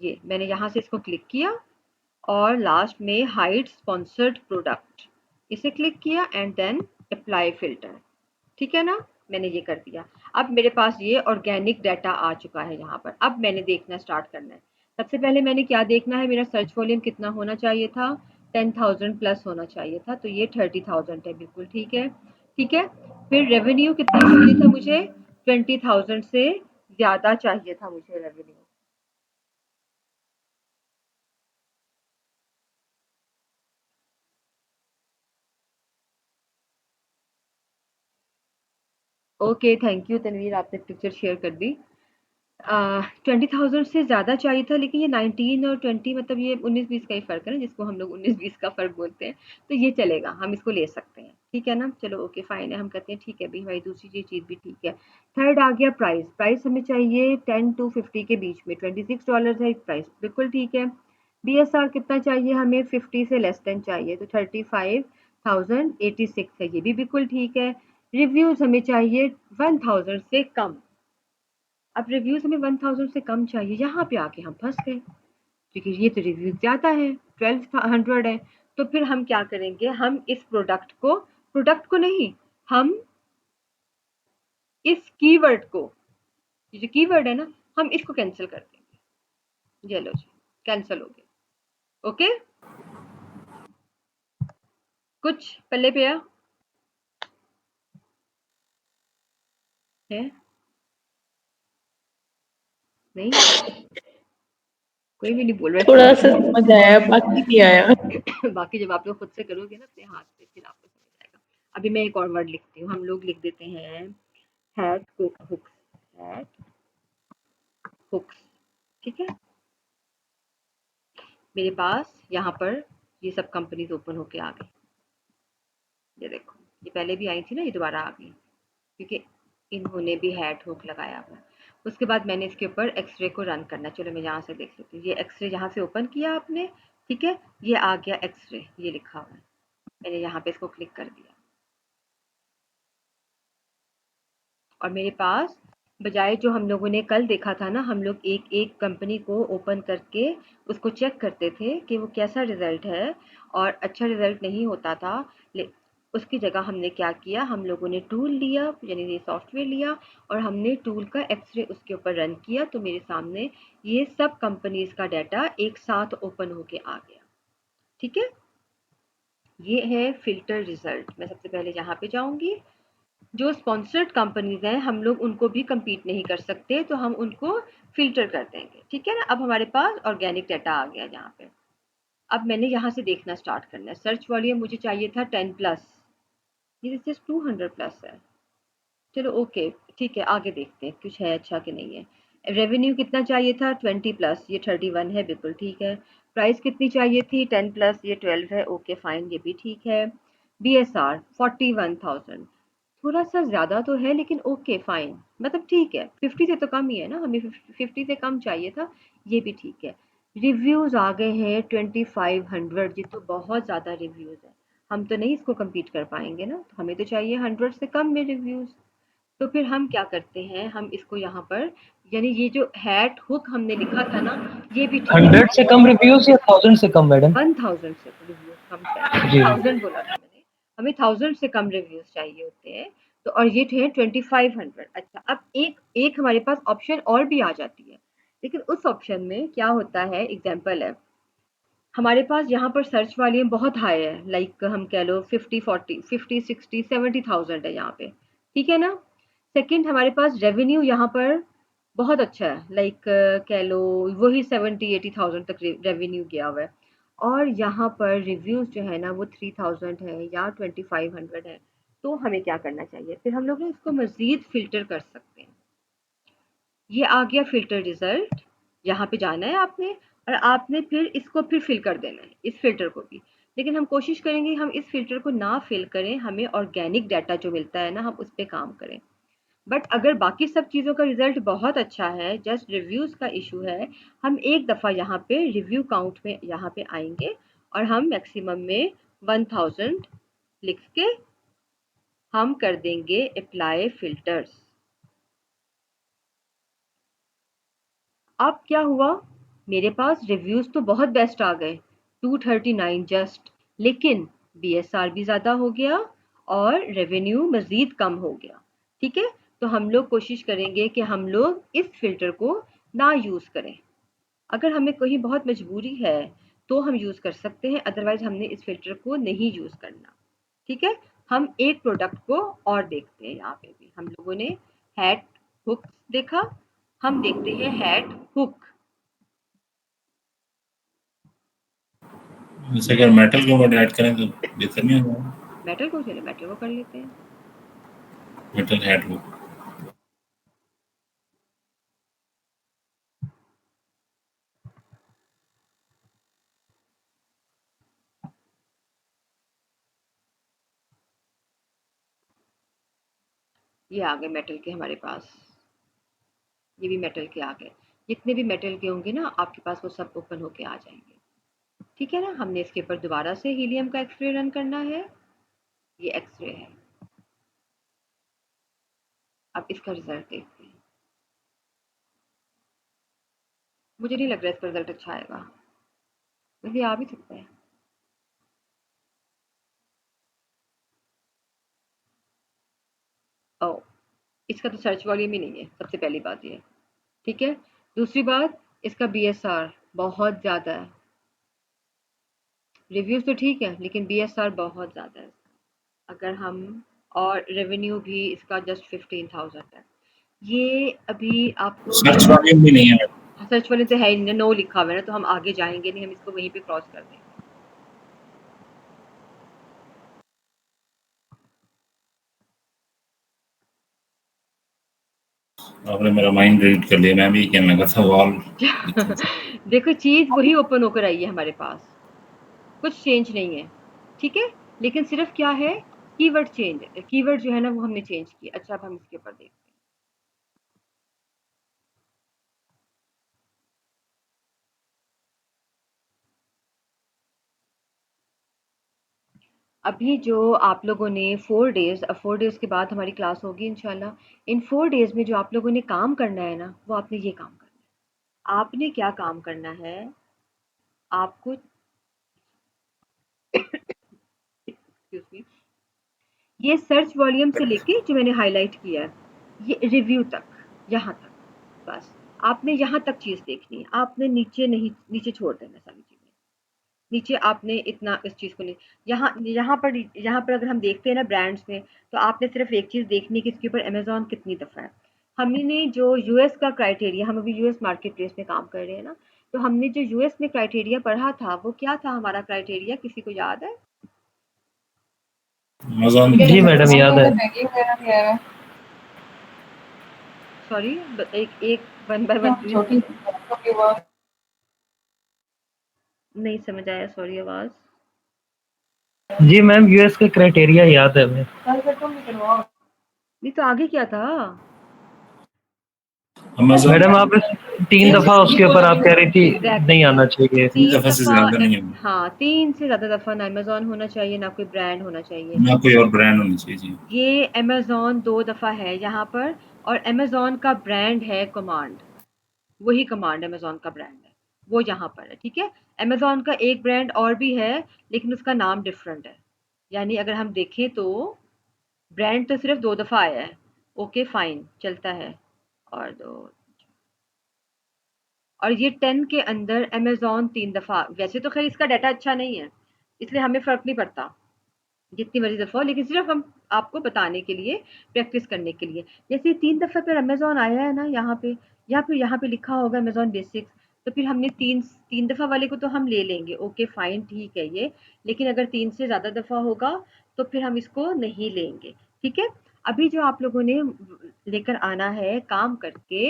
ये मैंने यहाँ से इसको क्लिक किया और लास्ट में हाइड स्पॉन्सर्ड प्रोडक्ट, इसे क्लिक किया एंड देन अप्लाई फिल्टर। ठीक है ना? मैंने ये कर दिया। अब मेरे पास ये ऑर्गेनिक डाटा आ चुका है यहाँ पर। अब मैंने देखना स्टार्ट करना है। सबसे पहले मैंने क्या देखना है, मेरा सर्च वॉल्यूम कितना होना चाहिए था, 10,000 प्लस होना चाहिए था, तो ये 30,000 है, बिल्कुल ठीक है। ठीक है, फिर रेवेन्यू कितना चाहिए था मुझे, 20,000 से ज़्यादा चाहिए था मुझे revenue. Okay, thank you Tanveer, आपने पिक्चर शेयर कर दी। 20,000 से ज़्यादा चाहिए था, लेकिन ये 19 और 20 मतलब ये 19-20 का ही फ़र्क है ना, जिसको हम लोग 19-20 का फ़र्क बोलते हैं, तो ये चलेगा, हम इसको ले सकते हैं। ठीक है ना? चलो ओके फाइन है, हम कहते हैं ठीक है भाई, हमारी दूसरी चीज़ भी ठीक है। थर्ड आ गया प्राइस, प्राइस हमें चाहिए 10 टू 50 के बीच में, $26 है प्राइस, बिल्कुल ठीक है। बीएसआर कितना चाहिए हमें, 50 से लेस देन चाहिए, तो 35,086 है, ये भी बिल्कुल ठीक है। रिव्यूज़ हमें चाहिए 1000 से कम। अब रिव्यूज़ हमें 1000 से कम चाहिए, यहाँ पे आके हम फंस गए, क्योंकि ये तो रिव्यू ज़्यादा है, 1200 है। तो फिर हम क्या करेंगे, हम इस प्रोडक्ट को नहीं, हम इस कीवर्ड को, ये जो कीवर्ड है ना, हम इसको कैंसिल कर देंगे। ये लो जी, कैंसिल हो गया। ओके, कुछ पल्ले पे है? नहीं, कोई भी नहीं बोल रहा थोड़ा सा समझ आया, बाकी नहीं आया। है। बाकी जब आप लोग खुद से करोगे ना अपने हाथ से, फिर आपको समझ आएगा। अभी मैं एक और वर्ड लिखती हूँ, हम लोग लिख देते हैं हैट हुक्स, हैट हुक्स, ठीक है। मेरे पास यहाँ पर ये सब कंपनीज ओपन होके आ गई। ये देखो, ये पहले भी आई थी ना, ये दोबारा आ गई क्योंकि इन्होंने भी हैट हुक लगाया हुआ है। उसके बाद मैंने इसके ऊपर एक्सरे को रन करना। चलो मैं यहाँ से देख लेती हूँ। ये एक्सरे यहाँ से ओपन किया आपने, ठीक है, ये आ गया एक्सरे, ये लिखा हुआ है, मैंने यहाँ पे इसको क्लिक कर दिया और मेरे पास बजाय जो हम लोगों ने कल देखा था ना, हम लोग एक एक कंपनी को ओपन करके उसको चेक करते थे कि वो कैसा रिजल्ट है और अच्छा रिजल्ट नहीं होता था। उसकी जगह हमने क्या किया, हम लोगों ने टूल लिया, यानी ये सॉफ्टवेयर लिया और हमने टूल का एक्सरे उसके ऊपर रन किया। तो मेरे सामने ये सब कंपनीज का डाटा एक साथ ओपन होके आ गया, ठीक है। ये है फिल्टर रिजल्ट। मैं सबसे पहले यहाँ पे जाऊंगी। जो स्पॉन्सर्ड कंपनीज हैं हम लोग उनको भी compete नहीं कर सकते, तो हम उनको फिल्टर कर देंगे, ठीक है ना। अब हमारे पास ऑर्गेनिक डाटा आ गया यहाँ पे। अब मैंने यहाँ से देखना स्टार्ट करना है। सर्च वॉल्यूम मुझे चाहिए था 10+, ये जस्ट 200+ है। चलो ओके, ठीक है, आगे देखते हैं कुछ है अच्छा कि नहीं है। रेवेन्यू कितना चाहिए था, 20+, ये 31 है, बिल्कुल ठीक है। प्राइस कितनी चाहिए थी, 10+, ये 12 है, ओके फाइन, ये भी ठीक है। BSR 41,000, थोड़ा सा ज़्यादा तो है लेकिन ओके फाइन, मतलब ठीक है, 50 से तो कम ही है ना, हमें 50 से कम चाहिए था, ये भी ठीक है। रिव्यूज़ आ गए हैं 2500, ये तो बहुत ज़्यादा रिव्यूज़ है, हम तो नहीं इसको compete कर पाएंगे ना, तो हमें तो चाहिए 100 से कम में रिव्यूज़। तो फिर हम क्या करते हैं, हम इसको यहाँ पर, यानी ये जो हैट हुक हमने लिखा था ना, ये भी ठीक है। 100 से कम रिव्यूज या 1000 से कम मैडम? 1000 से रिव्यूज कम चाहिए, जी 1000 बोला था मैंने, हमें 1000 से कम रिव्यूज चाहिए होते हैं। तो और ये थे 2500। अच्छा, अब एक एक हमारे पास ऑप्शन और भी आ जाती है, लेकिन उस ऑप्शन में क्या होता है, एग्जाम्पल है, हमारे पास यहाँ पर सर्च वॉल्यूम बहुत हाई है, लाइक हम कह लो 50, 40, 50, 60, 70,000 है यहाँ पे, ठीक है ना। सेकंड, हमारे पास रेवेन्यू यहाँ पर बहुत अच्छा है, लाइक कह लो वही 70, 80,000 तक रेवेन्यू गया हुआ है, और यहाँ पर रिव्यूज जो है ना वो 3000 है या 2500 है। तो हमें क्या करना चाहिए, फिर हम लोग ना इसको मजीद फिल्टर कर सकते हैं। ये आ गया फिल्टर रिजल्ट, यहाँ पे जाना है आपने और आपने फिर इसको फिर फिल कर देना है, इस फिल्टर को भी। लेकिन हम कोशिश करेंगे हम इस फिल्टर को ना फिल करें, हमें ऑर्गेनिक डाटा जो मिलता है ना हम उस पर काम करें। बट अगर बाकी सब चीज़ों का रिजल्ट बहुत अच्छा है, जस्ट रिव्यूज़ का इशू है, हम एक दफ़ा यहाँ पे रिव्यू काउंट में यहाँ पे आएंगे और हम मैक्सिमम में 1000 लिख के हम कर देंगे अप्लाई फिल्टर्स। अब क्या हुआ, मेरे पास रिव्यूज तो बहुत बेस्ट आ गए, 239 जस्ट, लेकिन BSR भी ज़्यादा हो गया और रेवेन्यू मज़ीद कम हो गया, ठीक है। तो हम लोग कोशिश करेंगे कि हम लोग इस फिल्टर को ना यूज़ करें। अगर हमें कहीं बहुत मजबूरी है तो हम यूज़ कर सकते हैं, अदरवाइज हमने इस फिल्टर को नहीं यूज़ करना, ठीक है। हम एक प्रोडक्ट को और देखते हैं, यहाँ पे भी हम लोगों ने हैट हुक देखा, हम देखते हैं हैट हुक। जैसे अगर मेटल को वर्ड ऐड करें तो बेहतर नहीं होगा? मेटल को, चलो मेटल को कर लेते हैं। मेटल हेड हो। ये आ गए मेटल के हमारे पास, ये भी मेटल के आ गए। जितने भी मेटल के होंगे ना आपके पास वो सब ओपन होके आ जाएंगे, ठीक है ना। हमने इसके ऊपर दोबारा से हीलियम का एक्सरे रन करना है, ये एक्सरे है। अब इसका रिजल्ट देखते हैं। मुझे नहीं लग रहा इसका रिजल्ट अच्छा आएगा, वैसे आ भी सकता है। ओ, इसका तो सर्च वॉल्यूम ही नहीं है, सबसे पहली बात ये, ठीक है। दूसरी बात, इसका BSR बहुत ज़्यादा है, रिव्यूज तो ठीक है लेकिन BSR बहुत ज़्यादा है। अगर हम, और रेवेन्यू भी इसका जस्ट 15,000 है। ये अभी आपको सर्च वॉल्यूम भी नहीं है। सर्च वाले तो है ही नहीं, नो लिखा हुआ है ना, तो हम आगे जाएंगे नहीं, हम इसको वहीं पे क्रॉस कर देंगे। आपने मेरा माइंड रीड कर लिया, मैं भी कहने लगा था वॉल। देखो चीज वही ओपन होकर आई है हमारे पास, कुछ चेंज नहीं है, ठीक है, लेकिन सिर्फ क्या है, कीवर्ड चेंज, कीवर्ड जो है ना वो हमने चेंज किया। अच्छा अब हम इसके ऊपर देखते हैं। अभी जो आप लोगों ने 4 डेज, अब 4 डेज के बाद हमारी क्लास होगी इंशाल्लाह। इन 4 डेज में जो आप लोगों ने काम करना है ना, वो आपने ये काम करना है। आपने क्या काम करना है, आपको एक्सक्यूज मी, ये सर्च वॉल्यूम से लेके जो मैंने हाईलाइट किया है, ये रिव्यू तक, यहाँ तक, बस आपने यहाँ तक चीज़ देखनी है, आपने नीचे नहीं, नीचे छोड़ देना सारी चीज़ें। नीचे आपने इतना इस चीज़ को नहीं, यहाँ पर अगर हम देखते हैं ना ब्रांड्स में, तो आपने सिर्फ एक चीज़ देखनी है कि इसके ऊपर अमेज़न कितनी दफ़ा है। हमने जो यूएस का क्राइटेरिया, हम अभी यूएस मार्केट प्लेस में काम कर रहे हैं ना, तो हमने जो यूएस में क्राइटेरिया पढ़ा था वो क्या था हमारा क्राइटेरिया, किसी को याद है? अमेज़न जी मैडम याद है। सॉरी, एक एक वन बाय वन प्लीज। नहीं समझ आया, सॉरी आवाज। जी मैम यूएस का क्राइटेरिया याद है हमें। नहीं तो आगे क्या था? अमेज़न मैडम आप 3 दफा उसके ऊपर आप कह रही थी एग्जैक्टली, नहीं आना चाहिए। 3 तीन दफ़ा से दफा ज़्यादा नहीं है, हाँ, 3 से ज्यादा दफा ना अमेजोन होना चाहिए, ना कोई ब्रांड होना चाहिए। ना कोई और ब्रांड होनी चाहिए जी। ये अमेजोन 2 दफा है यहाँ पर, और अमेजोन का ब्रांड है कमांड, वही कमांड अमेजोन का ब्रांड है, वो यहाँ पर है, ठीक है। अमेजोन का एक ब्रांड और भी है, लेकिन उसका नाम डिफरेंट है। यानी अगर हम देखें तो ब्रांड तो सिर्फ 2 दफा आया है, ओके फाइन चलता है। और दो, और ये 10 के अंदर अमेज़न 3 दफ़ा, वैसे तो ख़ैर इसका डाटा अच्छा नहीं है, इसलिए हमें फ़र्क नहीं पड़ता जितनी मर्ज़ी दफ़ा हो, लेकिन सिर्फ़ हम आपको बताने के लिए, प्रैक्टिस करने के लिए। जैसे 3 दफ़ा पर अमेज़न आया है ना यहाँ पे, या फिर यहाँ पे लिखा होगा अमेज़न बेसिक्स, तो फिर हमने 3 दफ़ा वाले को तो हम ले लेंगे, ओके फ़ाइन ठीक है ये, लेकिन अगर 3 से ज़्यादा दफ़ा होगा तो फिर हम इसको नहीं लेंगे, ठीक है। अभी जो आप लोगों ने लेकर आना है काम करके,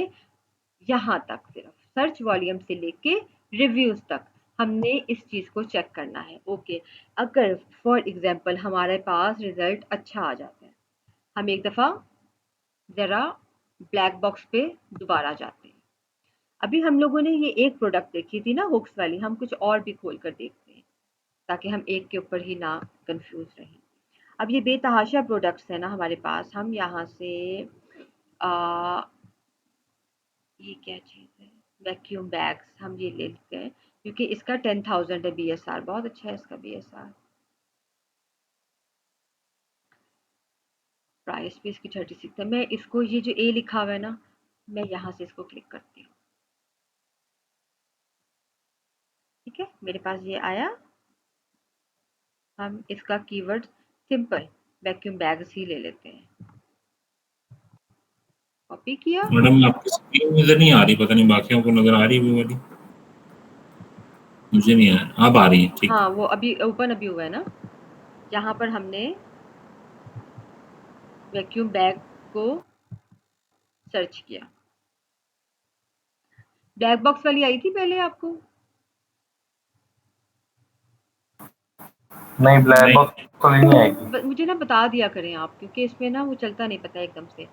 यहाँ तक सिर्फ सर्च वॉल्यूम से लेके रिव्यूज तक हमने इस चीज को चेक करना है, ओके। अगर फॉर एग्जांपल हमारे पास रिजल्ट अच्छा आ जाता है, हम एक दफा जरा ब्लैक बॉक्स पे दोबारा जाते हैं। अभी हम लोगों ने ये एक प्रोडक्ट देखी थी ना हुक्स वाली, हम कुछ और भी खोल कर देखते हैं ताकि हम एक के ऊपर ही ना कंफ्यूज रहें। अब ये बेतहाशा प्रोडक्ट्स है ना हमारे पास, हम यहाँ से आ, ये क्या चीज़ है, वैक्यूम बैग्स, हम ये ले लेते हैं क्योंकि इसका 10,000 है बीएसआर, बहुत अच्छा है इसका बीएसआर। प्राइस भी इसकी 36 है। मैं इसको, ये जो ए लिखा हुआ है ना, मैं यहाँ से इसको क्लिक करती हूँ, ठीक है, मेरे पास ये आया। हम इसका कीवर्ड सिंपल वैक्यूम बैग्स ही ले लेते हैं, कॉपी किया। मैडम आपकी स्क्रीन इधर नहीं आ रही, पता नहीं बाकियों को नज़र आ रही है वो वाली, मुझे नहीं आ अब आ रही है, ठीक हाँ है। वो अभी ओपन अभी हुआ है ना, यहाँ पर हमने वैक्यूम बैग को सर्च किया। ब्लैक बॉक्स वाली आई थी पहले आपको? नहीं, ब्लैक नहीं, बॉक्स तो नहीं आएगी। मुझे ना बता दिया करें आप, क्योंकि इसमें ना वो चलता नहीं पता एकदम से।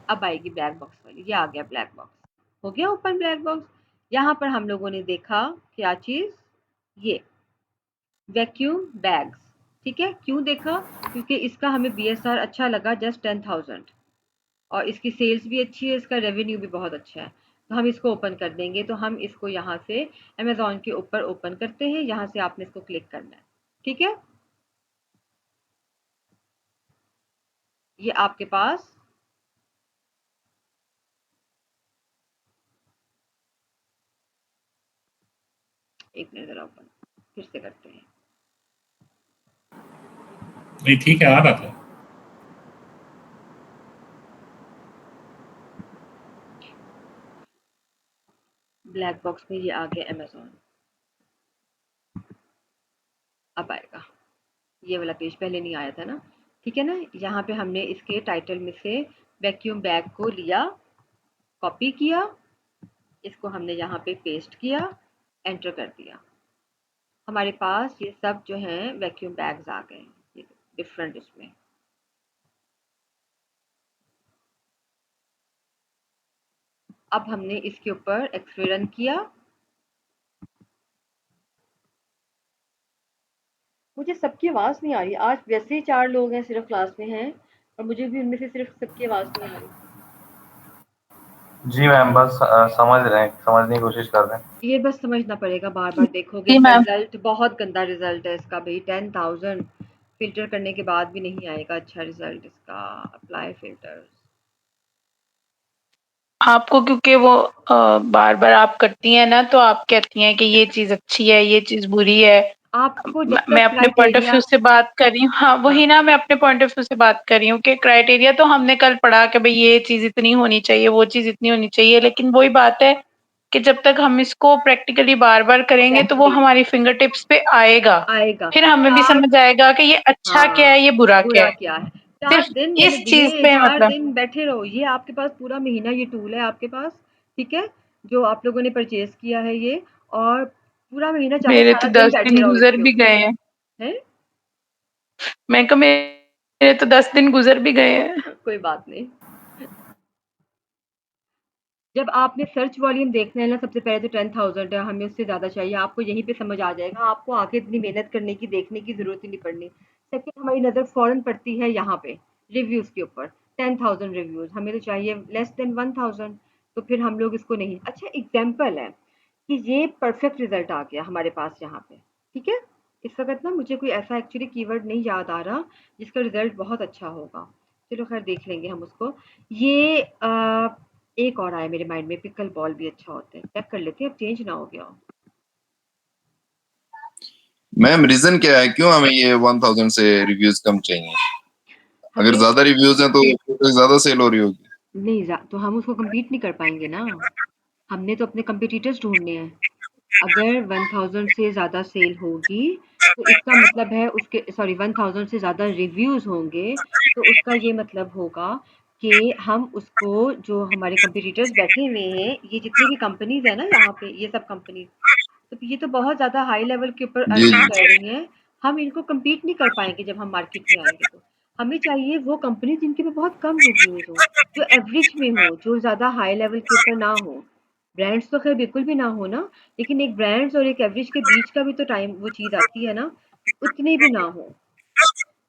अब आएगी ब्लैक बॉक्स वाली, ये आ गया ब्लैक बॉक्स, हो गया ओपन ब्लैक बॉक्स। यहाँ पर हम लोगों ने देखा क्या चीज़, ये वैक्यूम बैग्स, ठीक है। क्यों देखा? क्योंकि इसका हमें बीएसआर अच्छा लगा, जस्ट 10,000, और इसकी सेल्स भी अच्छी है, इसका रेवेन्यू भी बहुत अच्छा है, तो हम इसको ओपन कर देंगे। तो हम इसको यहाँ से अमेजोन के ऊपर ओपन करते हैं, यहाँ से आपने इसको क्लिक करना है, ठीक है। ये आपके पास एक मिनट जरा, ओपन फिर से करते हैं। नहीं ठीक है, आ रहा था। ब्लैक बॉक्स में ये आ गया अमेज़ॉन। अब आएगा, ये वाला पेज पहले नहीं आया था ना, ठीक है ना। यहाँ पे हमने इसके टाइटल में से वैक्यूम बैग को लिया, कॉपी किया, इसको हमने यहाँ पे पेस्ट किया, एंटर कर दिया। हमारे पास ये सब जो हैं वैक्यूम बैग्स आ गए, ये डिफरेंट इसमें। अब हमने इसके ऊपर एक्सरे रन किया। मुझे सबकी आवाज़ नहीं आ रही, आज वैसे ही 4 लोग हैं सिर्फ क्लास में हैं और मुझे भी उनमें से सिर्फ सबकी आवाज़ नहीं आ रही। जी मैम, बस समझ रहे हैं, समझने की कोशिश कर रहे हैं। ये बस समझना पड़ेगा, बार-बार देखोगे जी इसका मैम। रिज़ल्ट बहुत गंदा रिज़ल्ट है इसका भाई। 10,000 फ़िल्टर करने के बाद भी नहीं आएगा अच्छा रिज़ल्ट इसका। Apply filters. आपको क्योंकि वो बार-बार आप करती हैं ना, तो आप कहती हैं कि ये चीज़ अच्छी है, ये चीज़ बुरी है। आपको जब मैं तक अपने पॉइंट ऑफ क्राइटेरिया व्यू से बात कर रही हूँ। हाँ, वही ना, मैं अपने पॉइंट ऑफ व्यू से बात कर रही हूँ कि क्राइटेरिया तो हमने कल पढ़ा कि भई ये चीज़ इतनी होनी चाहिए, वो चीज़ इतनी होनी चाहिए, लेकिन वही बात है कि जब तक हम इसको प्रैक्टिकली बार-बार करेंगे तो वो एग्ज़ैक्टली हमारी फिंगर टिप्स पे आएगा। आएगा। फिर हमें भी 4 समझ आएगा कि ये अच्छा क्या हाँ, है, ये बुरा क्या बुरा है। क्या है? 4 सिर्फ दिन मैंने इस चीज़ दिए, पे 4 मतलब दिन बैठे रहो। ये आपके पास पूरा महीना ये टूल है आपके पास, ठीक है? जो आप लोगों ने परचेज़ किया है ये, और पूरा महीना चाहे मेरे तो सारा दिन 10 बैठे दिन रहो गुज़र इसके भी ऊपर, गए हैं। हैं? मैं कहा मेरे तो 10 दिन गुज़र भी गए हैं। कोई बात नहीं। जब आपने सर्च वॉल्यूम देखना है ना, सबसे पहले तो 10,000 है, हमें उससे ज़्यादा चाहिए। आपको यहीं पे समझ आ जाएगा, आपको आगे इतनी मेहनत करने की, देखने की ज़रूरत ही नहीं पड़नी। सेकंड, हमारी नज़र फ़ौरन पड़ती है यहाँ पे रिव्यूज़ के ऊपर। 10,000 रिव्यूज़, हमें तो चाहिए लेस देन 1,000, तो फिर हम लोग इसको नहीं। अच्छा एग्ज़ाम्पल है कि ये परफेक्ट रिज़ल्ट आ गया हमारे पास यहाँ पे, ठीक है? इस वक़्त ना मुझे कोई ऐसा एक्चुअली कीवर्ड नहीं याद आ रहा जिसका रिज़ल्ट बहुत अच्छा होगा। चलो ख़ैर देख लेंगे हम उसको। ये एक और आया मेरे माइंड में, पिकल बॉल भी अच्छा होता है, चेक कर लेते हैं, अब चेंज ना हो गया हो। मैम रीजन क्या है, क्यों हमें ये 1000 से रिव्यूज कम चाहिए? अगर हमें ज्यादा रिव्यूज हैं तो ज्यादा सेल हो रही होगी। नहीं तो हम उसको कम्पीट नहीं कर पाएंगे ना, हमने तो अपने कंपिटिटर्स ढूंढने हैं। अगर 1000 से ज़्यादा सेल होगी तो इसका मतलब है उसके, सॉरी 1000 से ज़्यादा रिव्यूज़ होंगे तो उसका ये मतलब होगा कि हम उसको, जो हमारे कंपिटिटर्स बैठे हुए हैं, ये जितनी भी कंपनीज़ है ना यहाँ पे, ये सब कंपनीज़, तो ये तो बहुत ज़्यादा हाई लेवल के ऊपर जी अर्निंग जी। कर रही हैं। हम इनको कम्पीट नहीं कर पाएँगे जब हम मार्केट में आएँगे तो। हमें चाहिए वो कंपनी जिनके पे बहुत कम रिव्यूज़ हों, जो एवरेज में हो, जो ज़्यादा हाई लेवल के ऊपर ना हो। ब्रांड्स तो ख़ैर बिल्कुल भी ना हो ना, लेकिन एक ब्रांड्स और एक एवरेज के बीच का भी तो टाइम वो चीज़ आती है ना, उतने भी ना हो।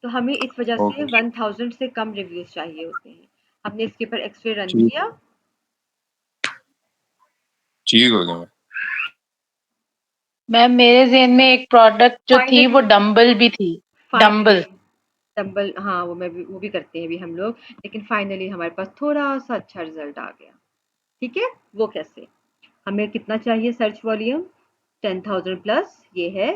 तो हमें इस वजह से ओके। 1000 से कम रिव्यूज़ चाहिए होते हैं। हमने इसके ऊपर एक्स-रे रन ठीक किया। ठीक हो गया मैम। मैम मेरे ज़हन में एक प्रोडक्ट जो थी फाइनली वो डंबल भी थी। Finally dumbbell. डंबल, हाँ, वो भी करते हैं अभी हम लोग, लेकिन फाइनली हमारे पास थोड़ा-सा अच्छा रिज़ल्ट आ गया। ठीक है? वो कैसे? हमें कितना चाहिए सर्च वॉल्यूम? 10,000 प्लस, ये है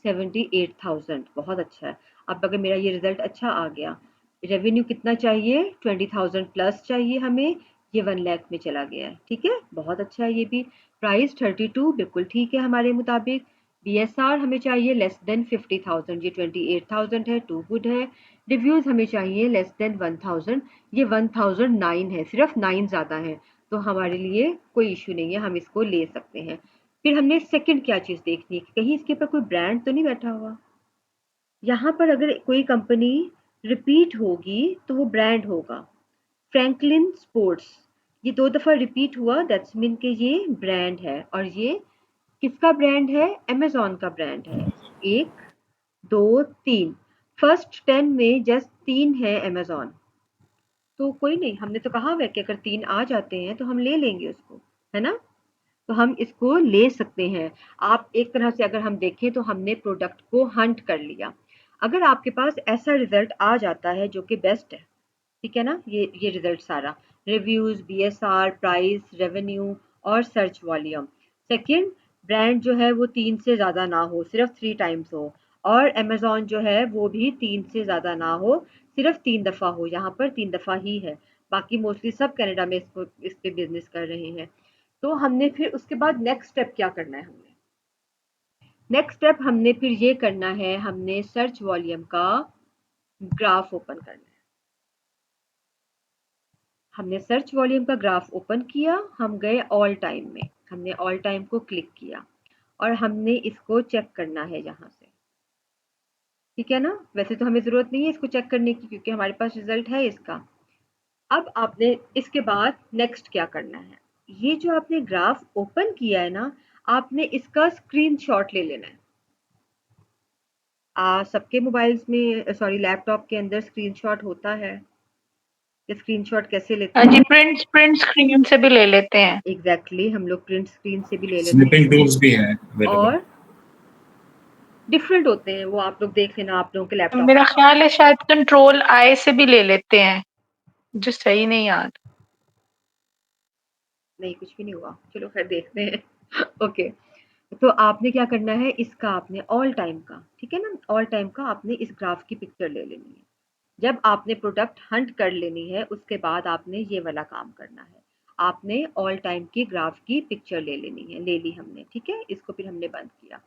78,000, बहुत अच्छा है। अब अगर मेरा ये रिज़ल्ट अच्छा आ गया, रेवेन्यू कितना चाहिए? 20,000 प्लस चाहिए हमें, ये 1 लाख में चला गया है, ठीक है? बहुत अच्छा है ये भी। प्राइस 32 बिल्कुल ठीक है हमारे मुताबिक। बीएसआर हमें चाहिए लेस देन 50,000, ये 28,000 है, टू गुड है। रिव्यूज़ हमें चाहिए लेस देन 1000, ये 1009 है, सिर्फ 9 ज़्यादा है, तो हमारे लिए कोई इश्यू नहीं है, हम इसको ले सकते हैं। फिर हमने सेकंड क्या चीज़ देखनी है कि कहीं इसके ऊपर कोई ब्रांड तो नहीं बैठा हुआ। यहाँ पर अगर कोई कंपनी रिपीट होगी तो वो ब्रांड होगा। फ्रैंकलिन स्पोर्ट्स, ये 2 दफ़ा रिपीट हुआ, दैट्स मीन कि ये ब्रांड है, और ये किसका ब्रांड है? अमेज़न का ब्रांड है। 1, 2, 3, फर्स्ट 10 में जस्ट 3 है अमेज़न। तो कोई नहीं, हमने तो कहा हुआ है कि अगर 3 आ जाते हैं तो हम ले लेंगे उसको, है ना? तो हम इसको ले सकते हैं। आप एक तरह से अगर हम देखें तो हमने प्रोडक्ट को हंट कर लिया। अगर आपके पास ऐसा रिज़ल्ट आ जाता है जो कि बेस्ट है, ठीक है ना? ये रिज़ल्ट सारा, रिव्यूज़, बीएसआर, प्राइस, रेवेन्यू और सर्च वॉल्यूम। सेकंड, ब्रांड जो है वो 3 से ज़्यादा ना हो, सिर्फ़ 3 टाइम्स हो, और अमेज़न जो है वो भी 3 से ज़्यादा ना हो, सिर्फ़ 3 दफ़ा हो। यहाँ पर 3 दफ़ा ही है, बाकी मोस्टली सब कनाडा में इस पे बिज़नेस कर रहे हैं। तो हमने फिर उसके बाद नेक्स्ट स्टेप क्या करना है, नेक्स्ट स्टेप हमने फिर ये करना है, हमने सर्च वॉल्यूम का ग्राफ ओपन करना है। हमने सर्च वॉल्यूम का ग्राफ ओपन किया, हम गए ऑल टाइम में, हमने ऑल टाइम को क्लिक किया और हमने इसको चेक करना है यहाँ से, ठीक है ना। वैसे तो हमें ज़रूरत नहीं है इसको चेक करने की क्योंकि हमारे पास रिजल्ट है इसका। अब आपने इसके बाद नेक्स्ट क्या करना है, ये जो आपने ग्राफ ओपन किया है ना, आपने इसका स्क्रीनशॉट ले लेना है। सबके मोबाइल्स में सॉरी लैपटॉप के अंदर स्क्रीनशॉट होता है, ये स्क्रीनशॉट कैसे लेते हाँ जी, हैं? प्रिंट स्क्रीन से भी ले लेते हैं। एग्जैक्टली हम लोग प्रिंट स्क्रीन से भी ले लेते स्निपिंग हैं टूल्स भी हैं अवेलेबल। और डिफरेंट होते हैं, वो आप लोग देख लेना, आप लोगों के लैपटॉप मेरा ख्याल है शायद कंट्रोल आई से भी ले लेते हैं, जो सही नहीं याद। नहीं, कुछ भी नहीं हुआ, चलो खैर देखते हैं ओके। तो आपने क्या करना है, इसका आपने ऑल टाइम का, ठीक है ना, ऑल टाइम का आपने इस ग्राफ की पिक्चर ले लेनी है। जब आपने प्रोडक्ट हंट कर लेनी है उसके बाद आपने ये वाला काम करना है, आपने ऑल टाइम की ग्राफ की पिक्चर ले लेनी है, ले ली हमने, ठीक है, इसको फिर हमने बंद किया।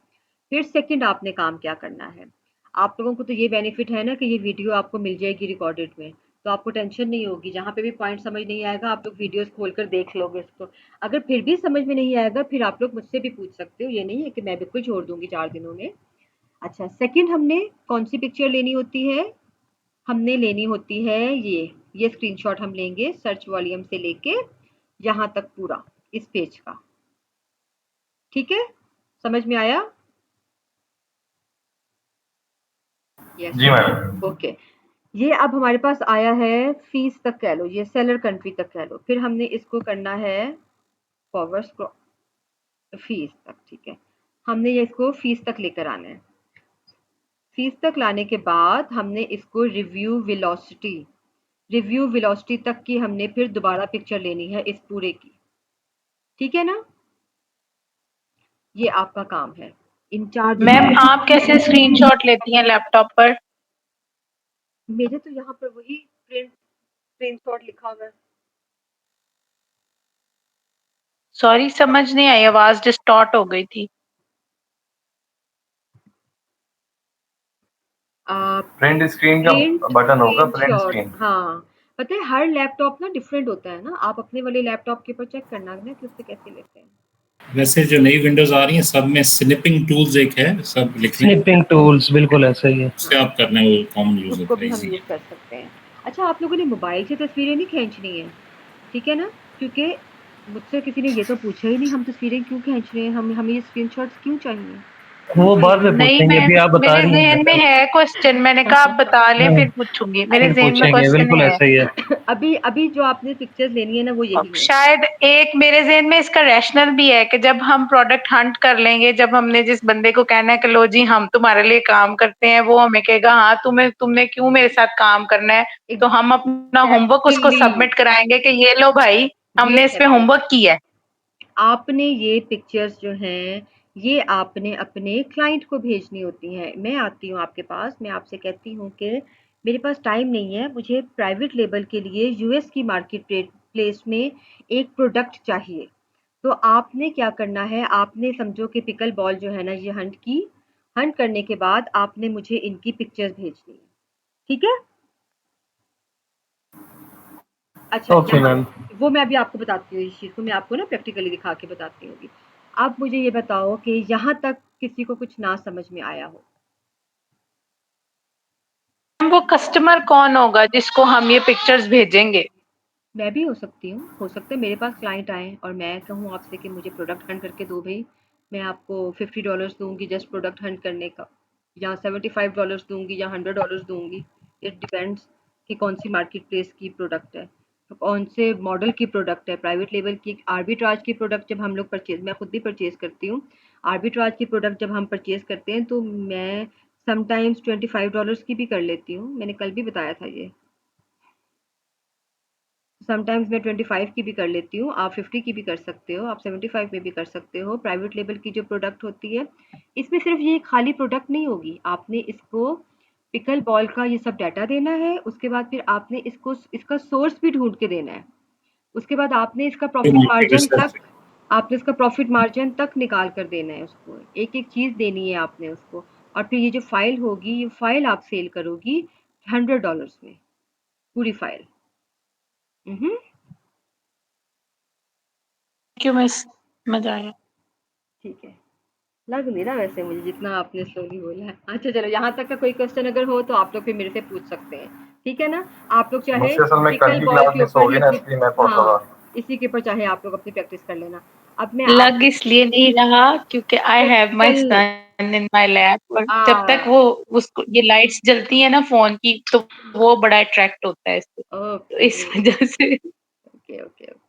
फिर सेकंड आपने काम क्या करना है, आप लोगों को तो ये बेनिफिट है ना कि ये वीडियो आपको मिल जाएगी रिकॉर्डेड में, तो आपको टेंशन नहीं होगी, जहाँ पे भी पॉइंट समझ नहीं आएगा आप लोग वीडियोस खोलकर देख लोगे उसको। अगर फिर भी समझ में नहीं आएगा फिर आप लोग मुझसे भी पूछ सकते हो, ये नहीं है कि मैं बिल्कुल छोड़ दूंगी 4 दिनों में। अच्छा, सेकंड हमने कौन सी पिक्चर लेनी होती है, हमने लेनी होती है ये स्क्रीनशॉट हम लेंगे सर्च वॉल्यूम से लेके यहाँ तक पूरा इस पेज का, ठीक है, समझ में आया? जी मैडम। ओके, ये अब हमारे पास आया है फीस तक कह लो, ये सेलर कंट्री तक कह लो, फिर हमने इसको करना है फॉरवर्ड फीस तक, ठीक है, हमने ये इसको फीस तक लेकर आना है। फीस तक लाने के बाद हमने इसको रिव्यू वेलोसिटी तक की हमने फिर दोबारा पिक्चर लेनी है इस पूरे की, ठीक है ना। ये आपका काम है इन 4 दिनों मैम में। आप कैसे स्क्रीनशॉट लेती हैं लैपटॉप पर? मेरे तो यहाँ पर वही प्रिंट स्क्रीनशॉट लिखा हुआ है। सॉरी समझ नहीं आई, आवाज डिस्टॉर्ट हो गई थी। प्रिंट स्क्रीन का बटन होगा, प्रिंट स्क्रीन। हाँ, पता है हर लैपटॉप ना डिफरेंट होता है ना, आप अपने वाले लैपटॉप के ऊपर चेक करना ना कि उससे कैसे लेते हैं। वैसे जो नई विंडोज आ रही हैं सब में स्निपिंग टूल्स एक है, सब लिखने स्निपिंग टूल्स बिल्कुल ऐसा ही है, उससे आप करना है, वो कॉमन यूज उसको होता भी है हम इजी। यूज कर सकते हैं। अच्छा, आप लोगों ने मोबाइल से तस्वीरें नहीं खींचनी है, ठीक है ना, क्योंकि मुझसे किसी ने ये तो पूछा ही नहीं हम तस्वीरें क्यों खींच रहे हैं, हमें ये स्क्रीनशॉट्स क्यों चाहिए। वो बाद में नहीं, पूछेंगे, अभी आप बता मेरे रही हैं। ज़हन में है क्वेश्चन, मैंने कहा आप बता लें फिर पूछूंगी, मेरे फिर ज़हन में पूछेंगे, क्वेश्चन बिल्कुल है। ऐसा ही है। अभी जो आपने पिक्चर्स लेनी है ना वो यही है। शायद एक मेरे ज़हन में इसका रैशनल भी है कि जब हम प्रोडक्ट हंट कर लेंगे, जब हमने जिस बंदे को कहना है कि लो जी हम तुम्हारे लिए काम करते हैं, वो हमें कहेगा हाँ तुमने क्यों मेरे साथ काम करना है, तो हम अपना होमवर्क उसको Exactly, सबमिट कराएंगे कि ये लो भाई हमने इस पे है। होमवर्क किया है। आपने ये पिक्चर्स जो हैं ये आपने अपने क्लाइंट को भेजनी होती हैं। मैं आती हूँ आपके पास, मैं आपसे कहती हूँ कि मेरे पास टाइम नहीं है, मुझे प्राइवेट लेबल के लिए यूएस की मार्केट प्लेस में एक प्रोडक्ट चाहिए। तो आपने क्या करना है, आपने समझो कि पिकल बॉल जो है ना ये हंट करने के बाद आपने मुझे इनकी पिक्चर्स भेजनी है, ठीक है। अच्छा, ओके मैम। वो मैं अभी आपको बताती हूँ, इस चीज़ को मैं आपको ना प्रैक्टिकली दिखा के बताती हूँ। आप मुझे ये बताओ कि यहाँ तक किसी को कुछ ना समझ में आया हो। वो कस्टमर कौन होगा जिसको हम ये पिक्चर्स भेजेंगे? मैं भी हो सकती हूँ, हो सकता है मेरे पास क्लाइंट आए और मैं कहूँ आपसे कि मुझे प्रोडक्ट हंट करके दो भाई, मैं आपको $50 दूंगी जस्ट प्रोडक्ट हंट करने का, या $75 दूंगी या $100 दूंगी। इट डिपेंड्स कि कौन सी मार्केट प्लेस की प्रोडक्ट है, तो कौन से मॉडल की प्रोडक्ट है, प्राइवेट लेवल की आर्बिट्राज की प्रोडक्ट जब हम लोग परचेज, मैं खुद भी परचेज करती हूँ, आर्बिट्राज की प्रोडक्ट जब हम परचेज करते हैं तो मैं समटाइम्स $25 की भी कर लेती हूँ, मैंने कल भी बताया था ये। समटाइम्स मैं 25 की भी कर लेती हूँ, आप 50 की भी कर सकते हो, आप 75 में भी कर सकते हो। प्राइवेट लेबल की जो प्रोडक्ट होती है इसमें सिर्फ ये खाली प्रोडक्ट नहीं होगी, आपने इसको पिकल बॉल का ये सब डाटा देना है, उसके बाद फिर आपने इसको इसका सोर्स भी ढूंढ के देना है, उसके बाद आपने इसका प्रॉफिट मार्जिन तक आपने उसका प्रॉफिट मार्जिन तक निकाल कर देना है उसको, एक एक चीज देनी है आपने उसको। और फिर ये जो फाइल होगी, ये फाइल आप सेल करोगी $100 में, पूरी फाइल। क्यों मिस, मजा आया। ठीक है, लग नहीं रहा वैसे मुझे जितना आपने स्लोली बोला है। अच्छा चलो, यहाँ तक का कोई क्वेश्चन अगर हो तो आप लोग फिर मेरे से पूछ सकते हैं, ठीक है ना? आप लोग चाहे मुझसे असल में कल पिकल की बॉल क्लास के मिस हो ऊपर गई ही ना, अपनी, इसलिए मैं पहुंचा था। हाँ, इसी के ऊपर चाहे आप लोग अपनी प्रैक्टिस कर लेना। अब मैं लग आपको इसलिए नहीं रहा क्योंकि I have my pickle son in my lap, और जब तक आ वो उसको ये लाइट्स जलती है ना फोन की, तो वो बड़ा अट्रैक्ट होता है इससे, तो ओके इस वजह से। Okay okay okay.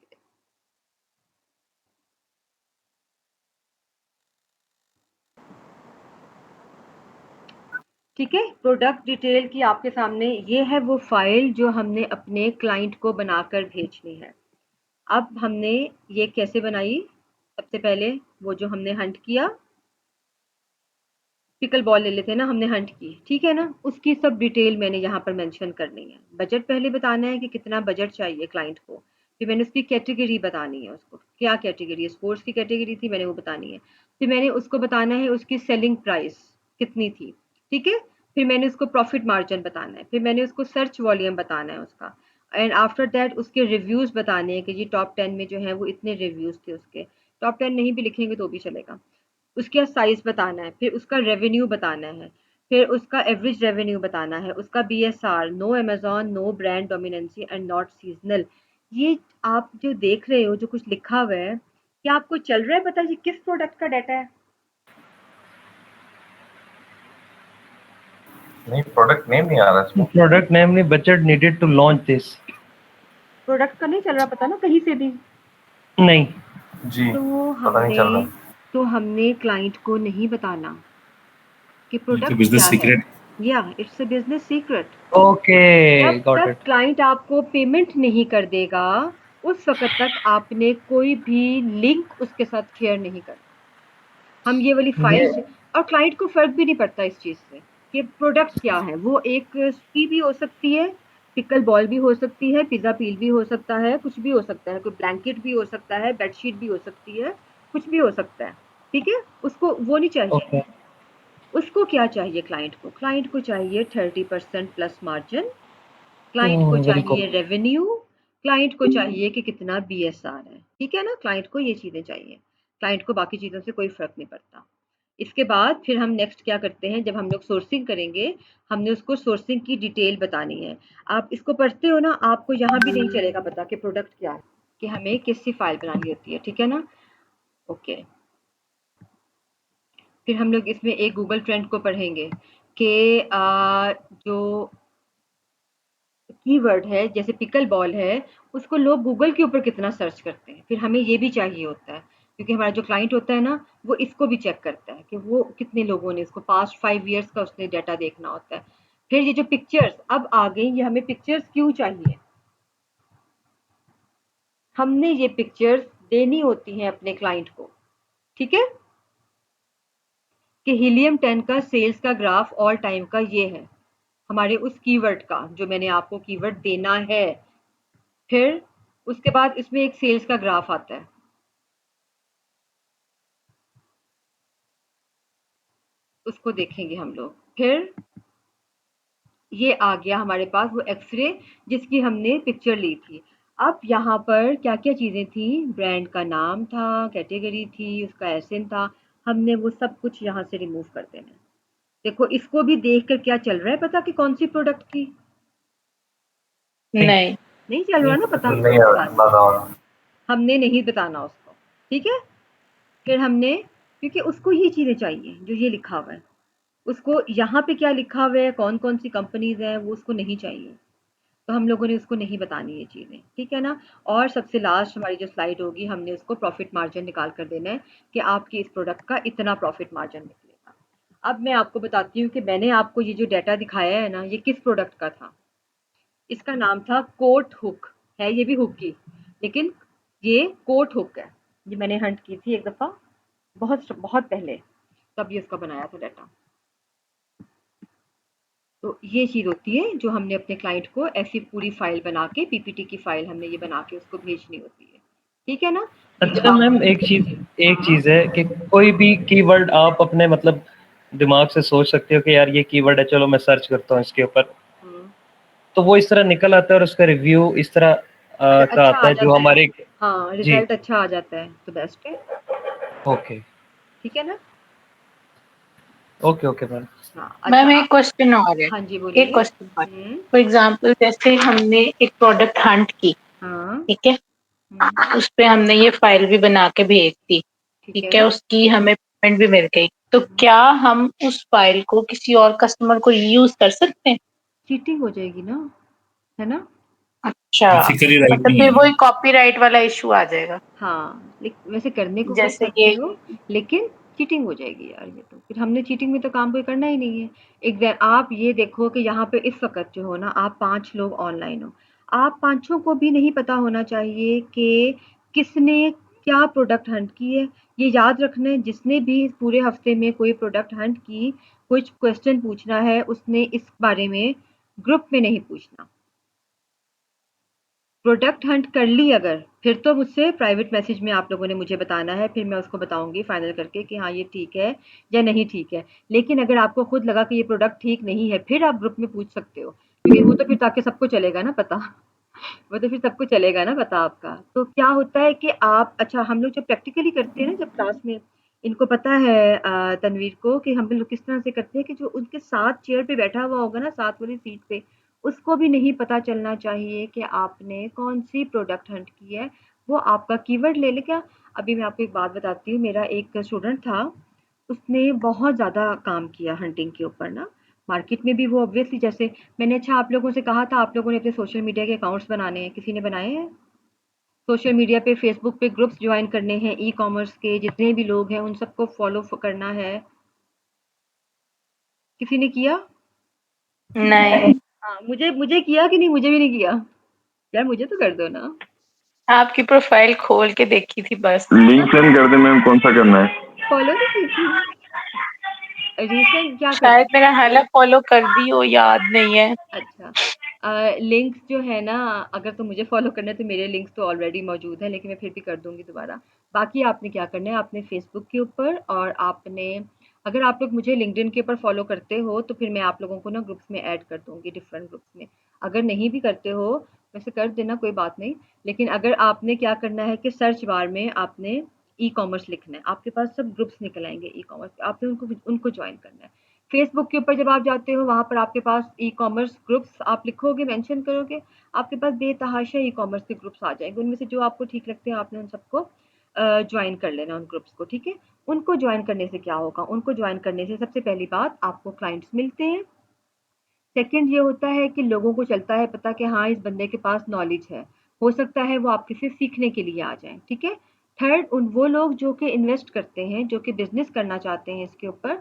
ठीक है, प्रोडक्ट डिटेल की आपके सामने ये है वो फाइल जो हमने अपने क्लाइंट को बनाकर भेजनी है। अब हमने ये कैसे बनाई? सबसे पहले वो जो हमने हंट किया, पिकल बॉल ले लेते हैं ना, हमने हंट की, ठीक है ना, उसकी सब डिटेल मैंने यहाँ पर मेंशन करनी है। बजट पहले बताना है कि कितना बजट चाहिए क्लाइंट को। फिर मैंने उसकी कैटेगरी बतानी है, उसको क्या कैटेगरी है, स्पोर्ट्स की कैटेगरी थी, मैंने वो बतानी है। फिर मैंने उसको बताना है उसकी सेलिंग प्राइस कितनी थी, ठीक है। फिर मैंने उसको प्रॉफिट मार्जिन बताना है। फिर मैंने उसको सर्च वॉल्यूम बताना है उसका। एंड आफ्टर दैट उसके रिव्यूज़ बताने हैं कि जी टॉप 10 में जो है वो इतने रिव्यूज़ थे उसके। टॉप 10 नहीं भी लिखेंगे तो भी चलेगा। उसका साइज़ बताना है, फिर उसका रेवेन्यू बताना है, फिर उसका एवरेज रेवेन्यू बताना है, उसका BSR, no Amazon, no brand dominancy and not seasonal. ये आप जो देख रहे हो, जो कुछ लिखा हुआ है, क्या आपको चल रहा है पता जी किस प्रोडक्ट का डाटा है? नहीं, प्रोडक्ट नेम नहीं आ रहा इसमें। प्रोडक्ट नेम नहीं, budget needed to launch this. Product का नहीं चल रहा पता ना कहीं से भी? नहीं। जी, तो पता नहीं चल हमने रहा। तो हमने क्लाइंट को नहीं बताना कि ये तो प्रोडक्ट बिजनेस क्या है। सीक्रेट। या it's a business secret. Okay, जब गॉट तक इट। क्लाइंट आपको पेमेंट नहीं कर देगा, उस वक़्त तक आपने कोई भी लिंक उसके साथ शेयर नहीं करना। हम ये वाली ये फाइल और क्लाइंट को फ़र्क भी नहीं पड़ता इस चीज़ से कि प्रोडक्ट क्या है। वो एक सुई भी हो सकती है, पिकल बॉल भी हो सकती है, पिज़्ज़ा पील भी हो सकता है, कुछ भी हो सकता है, कोई ब्लैंकेट भी हो सकता है, बेडशीट भी हो सकती है, कुछ भी हो सकता है, ठीक है? उसको वो नहीं चाहिए। ओके। उसको क्या चाहिए क्लाइंट को? क्लाइंट को चाहिए 30% प्लस मार्जिन, क्लाइंट को बिल्कुल। चाहिए रेवेन्यू, क्लाइंट को चाहिए कि कितना बीएसआर है, ठीक है ना? क्लाइंट को ये चीज़ें चाहिए। क्लाइंट को बाकी चीज़ों से कोई फ़र्क नहीं पड़ता। इसके बाद फिर हम नेक्स्ट क्या करते हैं, जब हम लोग सोर्सिंग करेंगे, हमने उसको सोर्सिंग की डिटेल बतानी है। आप इसको पढ़ते हो ना, आपको यहाँ भी नहीं चलेगा पता कि प्रोडक्ट क्या है, कि हमें किसकी फ़ाइल बनानी होती है, ठीक है ना? ओके। फिर हम लोग इसमें एक गूगल ट्रेंड को पढ़ेंगे कि जो कीवर्ड है जैसे पिकल बॉल है, उसको लोग गूगल के ऊपर कितना सर्च करते हैं। फिर हमें ये भी चाहिए होता है, क्योंकि हमारा जो क्लाइंट होता है ना, वो इसको भी चेक करता है कि वो कितने लोगों ने इसको पास्ट 5 ईयर्स का उसने डाटा देखना होता है। फिर ये जो पिक्चर्स अब आ गई, ये हमें पिक्चर्स क्यों चाहिए? हमने ये पिक्चर्स देनी होती हैं अपने क्लाइंट को, ठीक है? कि हीलियम 10 का सेल्स का ग्राफ ऑल टाइम का ये है, हमारे उस कीवर्ड का जो मैंने आपको कीवर्ड देना है। फिर उसके बाद इसमें एक सेल्स का ग्राफ आता है, उसको देखेंगे हम लोग। फिर ये आ गया हमारे पास वो एक्सरे जिसकी हमने पिक्चर ली थी। अब यहाँ पर क्या-क्या चीज़ें थी, ब्रांड का नाम था, कैटेगरी थी, उसका एसएन था, हमने वो सब कुछ यहाँ से रिमूव कर देना है। देखो इसको भी देख कर क्या चल रहा है पता कि कौन सी प्रोडक्ट थी? नहीं। नहीं। नहीं चल रहा नहीं ना पता पता? चल नहीं रहा। बस, लगा हुआ। हमने नहीं बताना उसको, ठीक है? फिर हमने, क्योंकि उसको ये चीज़ें चाहिए जो ये लिखा हुआ है, उसको यहाँ पे क्या लिखा हुआ है, कौन-कौन सी कंपनीज़ हैं, वो उसको नहीं चाहिए। तो हम लोगों ने उसको नहीं बतानी ये चीज़ें, ठीक है ना? और सबसे लास्ट हमारी जो स्लाइड होगी, हमने उसको प्रॉफिट मार्जिन निकाल कर देना है कि आपकी इस प्रोडक्ट का इतना प्रॉफिट मार्जिन निकलेगा। अब मैं आपको बताती हूँ कि मैंने आपको ये जो डाटा दिखाया है ना, ये किस प्रोडक्ट का था? इसका नाम था कोट हुक, है ये भी हुक की, लेकिन ये कोट हुक है। ये मैंने हंट की थी एक दफ़ा, बहुत बहुत पहले, तब ये उसका बनाया था डाटा। तो ये चीज़ होती है जो हमने अपने क्लाइंट को ऐसी पूरी फाइल बना के, पीपीटी की फाइल हमने ये बना के उसको भेजनी होती है, ठीक है ना? अच्छा मैम, एक चीज है कि कोई भी कीवर्ड आप अपने मतलब दिमाग से सोच सकते हो कि यार ये कीवर्ड है, चलो मैं सर्च करता हूँ इसके ऊपर, हम्म, तो वो इस तरह निकल आता है और उसका रिव्यू इस तरह अगर का अच्छा आता आ है जो जाता है, हमारे। हाँ जी। रिजल्ट अच्छा आ जाता है तो बेस्ट है। ओके ठीक है ना? Okay okay ma'am. हाँ मैम अच्छा। एक क्वेश्चन और है, हाँ जी एक बोलिए। क्वेश्चन और। फॉर एग्जांपल जैसे हमने एक प्रोडक्ट हंट की, हाँ। ठीक है, उस पे हमने ये फाइल भी बना के भेज दी, ठीक ठीक है। है, उसकी हमें पेमेंट भी मिल गई, तो क्या हम उस फाइल को किसी और कस्टमर को यूज कर सकते हैं? चीटिंग हो जाएगी ना, है ना? अच्छा, एथिकली राइट मतलब नहीं फिर है। वही कॉपीराइट वाला इशू आ जाएगा। हाँ, वैसे करने को कर जैसे सकते ये हो, लेकिन चीटिंग हो जाएगी यार, ये तो फिर हमने चीटिंग में तो काम कोई करना ही नहीं है। आप ये देखो कि यहाँ पे इस वक्त जो हो ना, आप 5 लोग ऑनलाइन हो, आप पांचों को भी नहीं पता होना चाहिए कि किसने क्या प्रोडक्ट हंट की है। ये याद रखना है, जिसने भी पूरे हफ्ते में कोई प्रोडक्ट हंट की, कुछ क्वेश्चन पूछना है उसने इस बारे में ग्रुप में नहीं पूछना। प्रोडक्ट हंट कर ली अगर, फिर तो मुझसे प्राइवेट मैसेज में आप लोगों ने मुझे बताना है, फिर मैं उसको बताऊँगी फाइनल करके कि हाँ, ये ठीक है या नहीं ठीक है। लेकिन अगर आपको खुद लगा कि ये प्रोडक्ट ठीक नहीं है, फिर आप ग्रुप में पूछ सकते हो, क्योंकि वो तो फिर ताकि सबको चलेगा ना पता। वो तो फिर सबको चलेगा ना पता आपका। तो क्या होता है कि आप अच्छा हम लोग जब प्रैक्टिकली करते हैं ना जब क्लास में, इनको पता है तनवीर को कि हम लोग किस तरह से करते हैं कि जो उनके साथ चेयर पे बैठा हुआ होगा ना, साथ वाली सीट पे, उसको भी नहीं पता चलना चाहिए कि आपने कौन-सी प्रोडक्ट हंट की है, वो आपका कीवर्ड ले लेगा। अभी मैं आपको एक बात बताती हूँ, मेरा एक स्टूडेंट था, उसने बहुत ज़्यादा काम किया हंटिंग के ऊपर ना, मार्केट में भी वो ऑब्वियसली जैसे मैंने अच्छा आप लोगों से कहा था आप लोगों ने अपने सोशल मीडिया के अकाउंट्स बनाने हैं, किसी ने बनाए हैं? सोशल मीडिया पे फेसबुक पे ग्रुप्स जॉइन करने हैं, ई-कॉमर्स के जितने भी लोग हैं उन सबको फॉलो करना है, किसी ने किया? नहीं, हाँ, मुझे मुझे किया कि नहीं? मुझे भी नहीं किया। यार मुझे तो कर दो ना। आपकी प्रोफाइल खोल के देखी थी बस। लिंक सेंड कर दे मैम, कौन सा करना है? फॉलो नहीं की थी। रीसेंट क्या करना शायद मेरा हालत फॉलो कर दी हो, याद नहीं है। अच्छा। लिंक्स जो है ना, अगर तो मुझे फॉलो करना है तो मेरे लिंक्स तो ऑलरेडी मौजूद हैं, लेकिन मैं फिर भी कर दूंगी दोबारा। बाकी आपने क्या करना है, आपने फेसबुक के ऊपर और आपने, अगर आप लोग मुझे लिंक्डइन के ऊपर फॉलो करते हो तो फिर मैं आप लोगों को ना ग्रुप्स में ऐड कर दूंगी, डिफरेंट ग्रुप्स में। अगर नहीं भी करते हो वैसे कर देना, कोई बात नहीं। लेकिन अगर आपने क्या करना है कि सर्च बार में आपने ई कॉमर्स लिखना है, आपके पास सब ग्रुप्स निकल आएंगे ई कॉमर्स, आपने उनको उनको ज्वाइन करना है। फेसबुक के ऊपर जब आप जाते हो वहाँ पर आपके पास ई कॉमर्स ग्रुप्स आप लिखोगे, मेंशन करोगे, आपके पास बेतहाशा ई कॉमर्स के ग्रुप्स आ जाएंगे, उनमें से जो आपको ठीक लगते हैं आपने उन सबको ज्वाइन कर लेना, उन ग्रुप्स को, ठीक है? उनको ज्वाइन करने से क्या होगा, उनको ज्वाइन करने से सबसे पहली बात आपको क्लाइंट्स मिलते हैं। सेकंड ये होता है कि लोगों को चलता है पता कि हाँ इस बंदे के पास नॉलेज है, हो सकता है वो आपके से सीखने के लिए आ जाएं, ठीक है? थर्ड, उन वो लोग जो कि इन्वेस्ट करते हैं, जो कि बिजनेस करना चाहते हैं इसके ऊपर,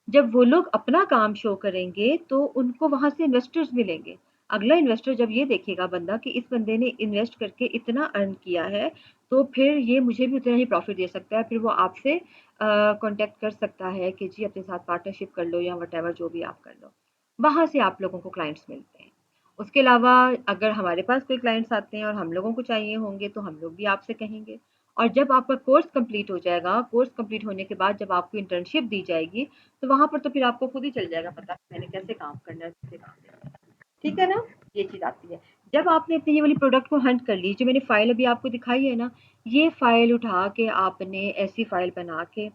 जब वो लोग अपना काम शो करेंगे तो उनको वहां से इन्वेस्टर्स मिलेंगे। अगला इन्वेस्टर जब ये देखेगा बंदा कि इस बंदे ने इन्वेस्ट करके इतना अर्न किया है, तो फिर ये मुझे भी उतना ही प्रॉफिट दे सकता है, फिर वो आपसे कांटेक्ट कर सकता है कि जी अपने साथ पार्टनरशिप कर लो या वट जो भी आप कर लो। वहाँ से आप लोगों को क्लाइंट्स मिलते हैं। उसके अलावा अगर हमारे पास कोई क्लाइंट्स आते हैं और हम लोगों को चाहिए होंगे तो हम लोग भी आपसे कहेंगे। और जब आपका कोर्स कंप्लीट हो जाएगा, कोर्स कंप्लीट होने के बाद जब आपको इंटर्नशिप दी जाएगी, तो वहाँ पर तो फिर आपको खुद ही चल जाएगा पता कि मैंने कैसे काम करना है, कैसे काम करना है। ठीक है ना? ये चीज़ आती है। जब आपने अपनी ये वाली प्रोडक्ट को हंट कर ली, जो मैंने फ़ाइल अभी आपको दिखाई है ना, ये फ़ाइल उठा के आपने ऐसी फ़ाइल बना के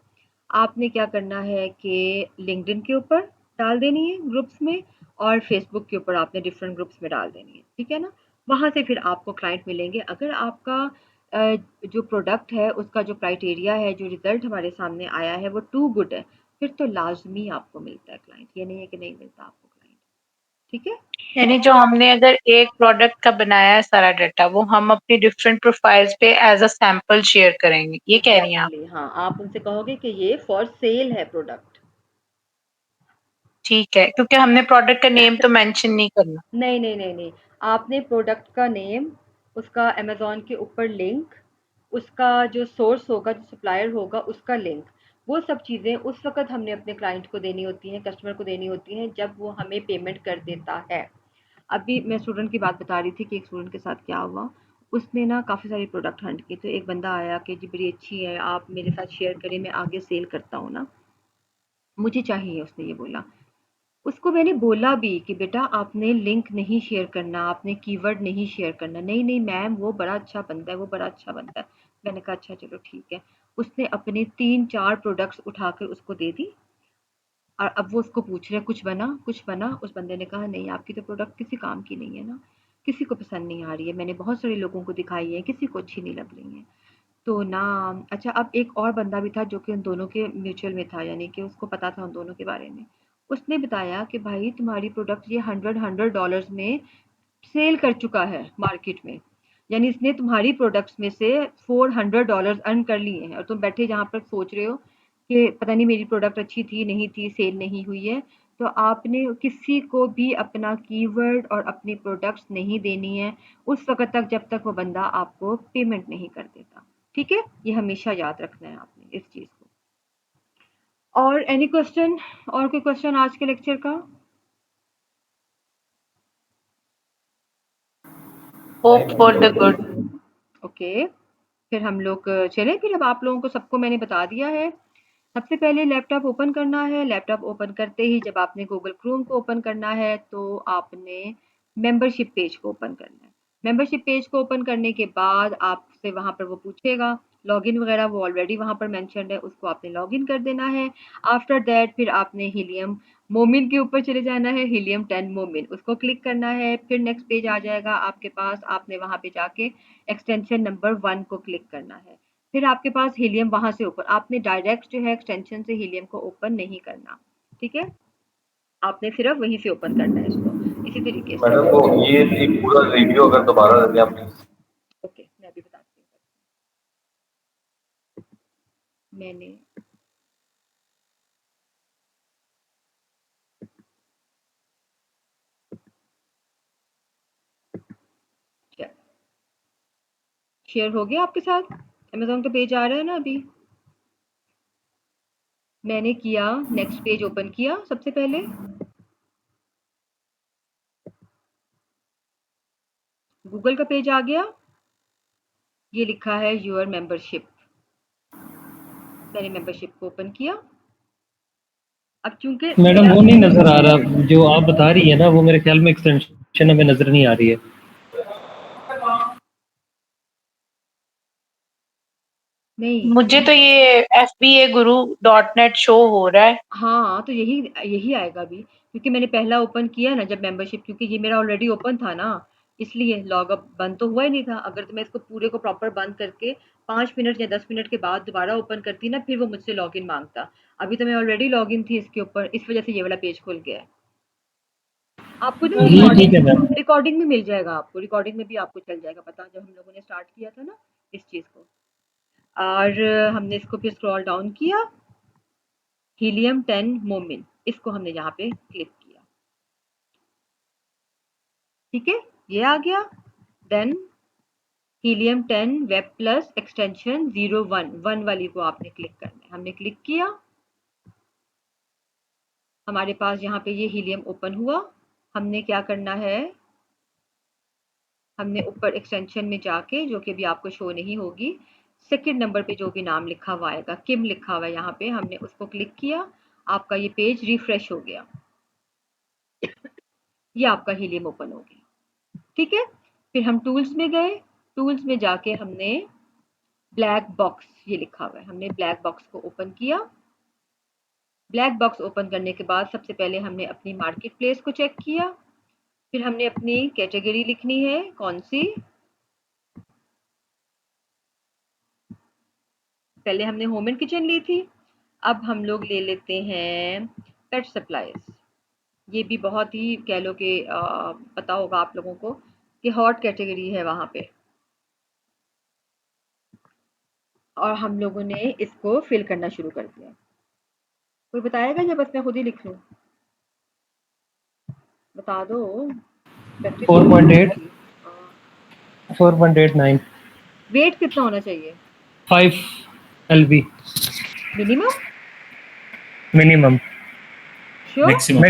आपने क्या करना है कि लिंक्डइन के ऊपर डाल देनी है ग्रुप्स में, और फेसबुक के ऊपर आपने डिफरेंट ग्रुप्स में डाल देनी है, ठीक है ना? वहाँ से फिर आपको क्लाइंट मिलेंगे। अगर आपका जो प्रोडक्ट है उसका जो क्राइटेरिया है, जो रिजल्ट हमारे सामने आया है वो टू गुड है, फिर तो लाजमी आपको मिलता है क्लाइंट, ये नहीं है कि नहीं मिलता आपको क्लाइंट। ठीक है? यानी जो हमने अगर एक प्रोडक्ट का बनाया है सारा डाटा, वो हम अपनी डिफरेंट प्रोफाइल्स पे एज अ सैंपल शेयर करेंगे, ये कह रही हैं आप? एग्जैक्टली हाँ, आप उनसे कहोगे कि ये फॉर सेल है प्रोडक्ट। ठीक है, क्योंकि हमने प्रोडक्ट का नेम तो मेंशन नहीं करना। नहीं नहीं नहीं नहीं, आपने प्रोडक्ट का नेम, उसका अमेज़न के ऊपर लिंक, उसका जो सोर्स होगा, जो सप्लायर होगा उसका लिंक, वो सब चीज़ें उस वक़्त हमने अपने क्लाइंट को देनी होती हैं, कस्टमर को देनी होती हैं जब वो हमें पेमेंट कर देता है। अभी मैं स्टूडेंट की बात बता रही थी कि एक स्टूडेंट के साथ क्या हुआ, उसने ना काफ़ी सारे प्रोडक्ट हंट किए। तो एक बंदा आया कि जी बड़ी अच्छी है, आप मेरे साथ शेयर करें, मैं आगे सेल करता हूँ ना, मुझे चाहिए, उसने ये बोला। उसको मैंने बोला भी कि बेटा आपने लिंक नहीं शेयर करना, आपने कीवर्ड नहीं शेयर करना। नहीं नहीं मैम, वो बड़ा अच्छा बंदा है, वो बड़ा अच्छा बंदा है। मैंने कहा अच्छा चलो ठीक है। उसने अपने 3-4 प्रोडक्ट्स उठाकर उसको दे दी और अब वो उसको पूछ रहे कुछ बना, कुछ बना। उस बंदे ने कहा नहीं, आपकी तो प्रोडक्ट किसी काम की नहीं है ना, किसी को पसंद नहीं आ रही है, मैंने बहुत सारे लोगों को दिखाई है, किसी को अच्छी नहीं लग रही है। तो ना अच्छा, अब एक और बंदा भी था जो कि उन दोनों के म्यूचुअल में था, यानी कि उसको पता था उन दोनों के बारे में। उसने बताया कि भाई तुम्हारी प्रोडक्ट ये $100 में सेल कर चुका है मार्केट में, यानी इसने तुम्हारी प्रोडक्ट्स में से $400 अर्न कर लिए हैं, और तुम बैठे जहाँ पर सोच रहे हो कि पता नहीं मेरी प्रोडक्ट अच्छी थी नहीं थी, सेल नहीं हुई है। तो आपने किसी को भी अपना कीवर्ड और अपनी प्रोडक्ट्स नहीं देनी है उस वक्त तक जब तक वो बंदा आपको पेमेंट नहीं कर देता। ठीक है, ये हमेशा याद रखना है आपने इस चीज को। और एनी क्वेश्चन, और कोई क्वेश्चन आज के लेक्चर का? Hope for the good. Okay, फिर हम लोग चलें। फिर अब आप लोगों को सबको मैंने बता दिया है। सबसे पहले लैपटॉप ओपन करना है। लैपटॉप ओपन करते ही जब आपने गूगल क्रोम को ओपन करना है तो आपने मेंबरशिप पेज को ओपन करना है। मेंबरशिप पेज को ओपन करने के बाद आपसे वहाँ पर वो पूछेगा लॉगिन वगैरह, वो ऑलरेडी वहाँ पर मेंशन्ड है, उसको आपने लॉगिन कर देना है। आफ्टर दैट फिर आपने हीलियम मोमिन के ऊपर चले जाना है, हीलियम 10 मोमिन, उसको क्लिक करना है। फिर नेक्स्ट पेज आ जाएगा आपके पास, आपने वहाँ पे जाके एक्सटेंशन नंबर 1 को क्लिक करना है। फिर आपके पास हीलियम वहां से ओपन, आपने डायरेक्ट जो है एक्सटेंशन से हीलियम को ओपन नहीं करना, ठीक है, आपने सिर्फ वहीं से ओपन करना है इसको, इसी तरीके से। मैडम तो ये एक पूरा रिव्यू अगर दोबारा दें आप प्लीज। ओके, मैं अभी बताती हूँ। मैंने शेयर हो गया आपके साथ, अमेज़न का पेज आ रहा है ना अभी। मैंने किया, नेक्स्ट पेज ओपन किया सबसे पहले, गूगल का पेज आ गया, ये लिखा है योर मेंबरशिप, मैंने मेंबरशिप को ओपन किया। अब चूंकि मैडम वो नहीं नजर आ रहा, जो आप बता रही है ना वो मेरे ख्याल में एक्सटेंशन हमें नजर नहीं आ रही है। नहीं, मुझे तो ये FBA Guru .NET शो हो रहा है। हाँ, तो यही यही आएगा अभी, क्योंकि मैंने पहला ओपन किया ना जब मेंबरशिप, क्योंकि ये मेरा ऑलरेडी ओपन था ना, इसलिए लॉग अप बंद तो हुआ ही नहीं था। अगर तो मैं इसको पूरे को प्रॉपर बंद करके 5 मिनट या 10 मिनट के बाद दोबारा ओपन करती ना, फिर वो मुझसे लॉगिन मांगता। अभी तो मैं ऑलरेडी लॉगिन थी इसके ऊपर, इस वजह से ये वाला पेज खुल गया है। आपको ना जी ठीक है मैम। रिकॉर्डिंग में मिल जाएगा, आपको रिकॉर्डिंग में भी आपको चल जाएगा पता, जब हम लोगों ने स्टार्ट किया था ना इस चीज को। और हमने इसको फिर स्क्रॉल डाउन किया, हीलियम 10 मोमिन, इसको हमने यहाँ पे क्लिक किया, ठीक है, ये आ गया। Then Helium 10 web plus extension 01 वाली को आपने क्लिक करना है, हमने क्लिक किया। हमारे पास यहाँ पे ये हीलियम ओपन हुआ। हमने क्या करना है, हमने ऊपर एक्सटेंशन में जाके, जो कि अभी आपको शो नहीं होगी, सेकंड नंबर पे जो भी नाम लिखा हुआ आएगा, किम लिखा हुआ है यहाँ पे, हमने उसको क्लिक किया। आपका ये पेज रिफ्रेश हो गया, ये आपका हीलियम ओपन हो गया, ठीक है। फिर हम टूल्स में गए, टूल्स में जाके हमने ब्लैक बॉक्स, ये लिखा हुआ है, हमने ब्लैक बॉक्स को ओपन किया। ब्लैक बॉक्स ओपन करने के बाद सबसे पहले हमने अपनी मार्केट प्लेस को चेक किया। फिर हमने अपनी कैटेगरी लिखनी है, कौन सी, पहले हमने होम एंड किचन ली थी, अब हम लोग ले लेते हैं पेट सप्लाईज। ये भी बहुत ही कह लो कि पता होगा आप लोगों को कि हॉट कैटेगरी है वहाँ पे, और हम लोगों ने इसको फिल करना शुरू कर दिया। कोई बताएगा या बस मैं खुद ही लिख लूँ? बता दो, 4.8 4.89 वेट कितना होना चाहिए 5 LB minimum? Minimum, sure? Maximum.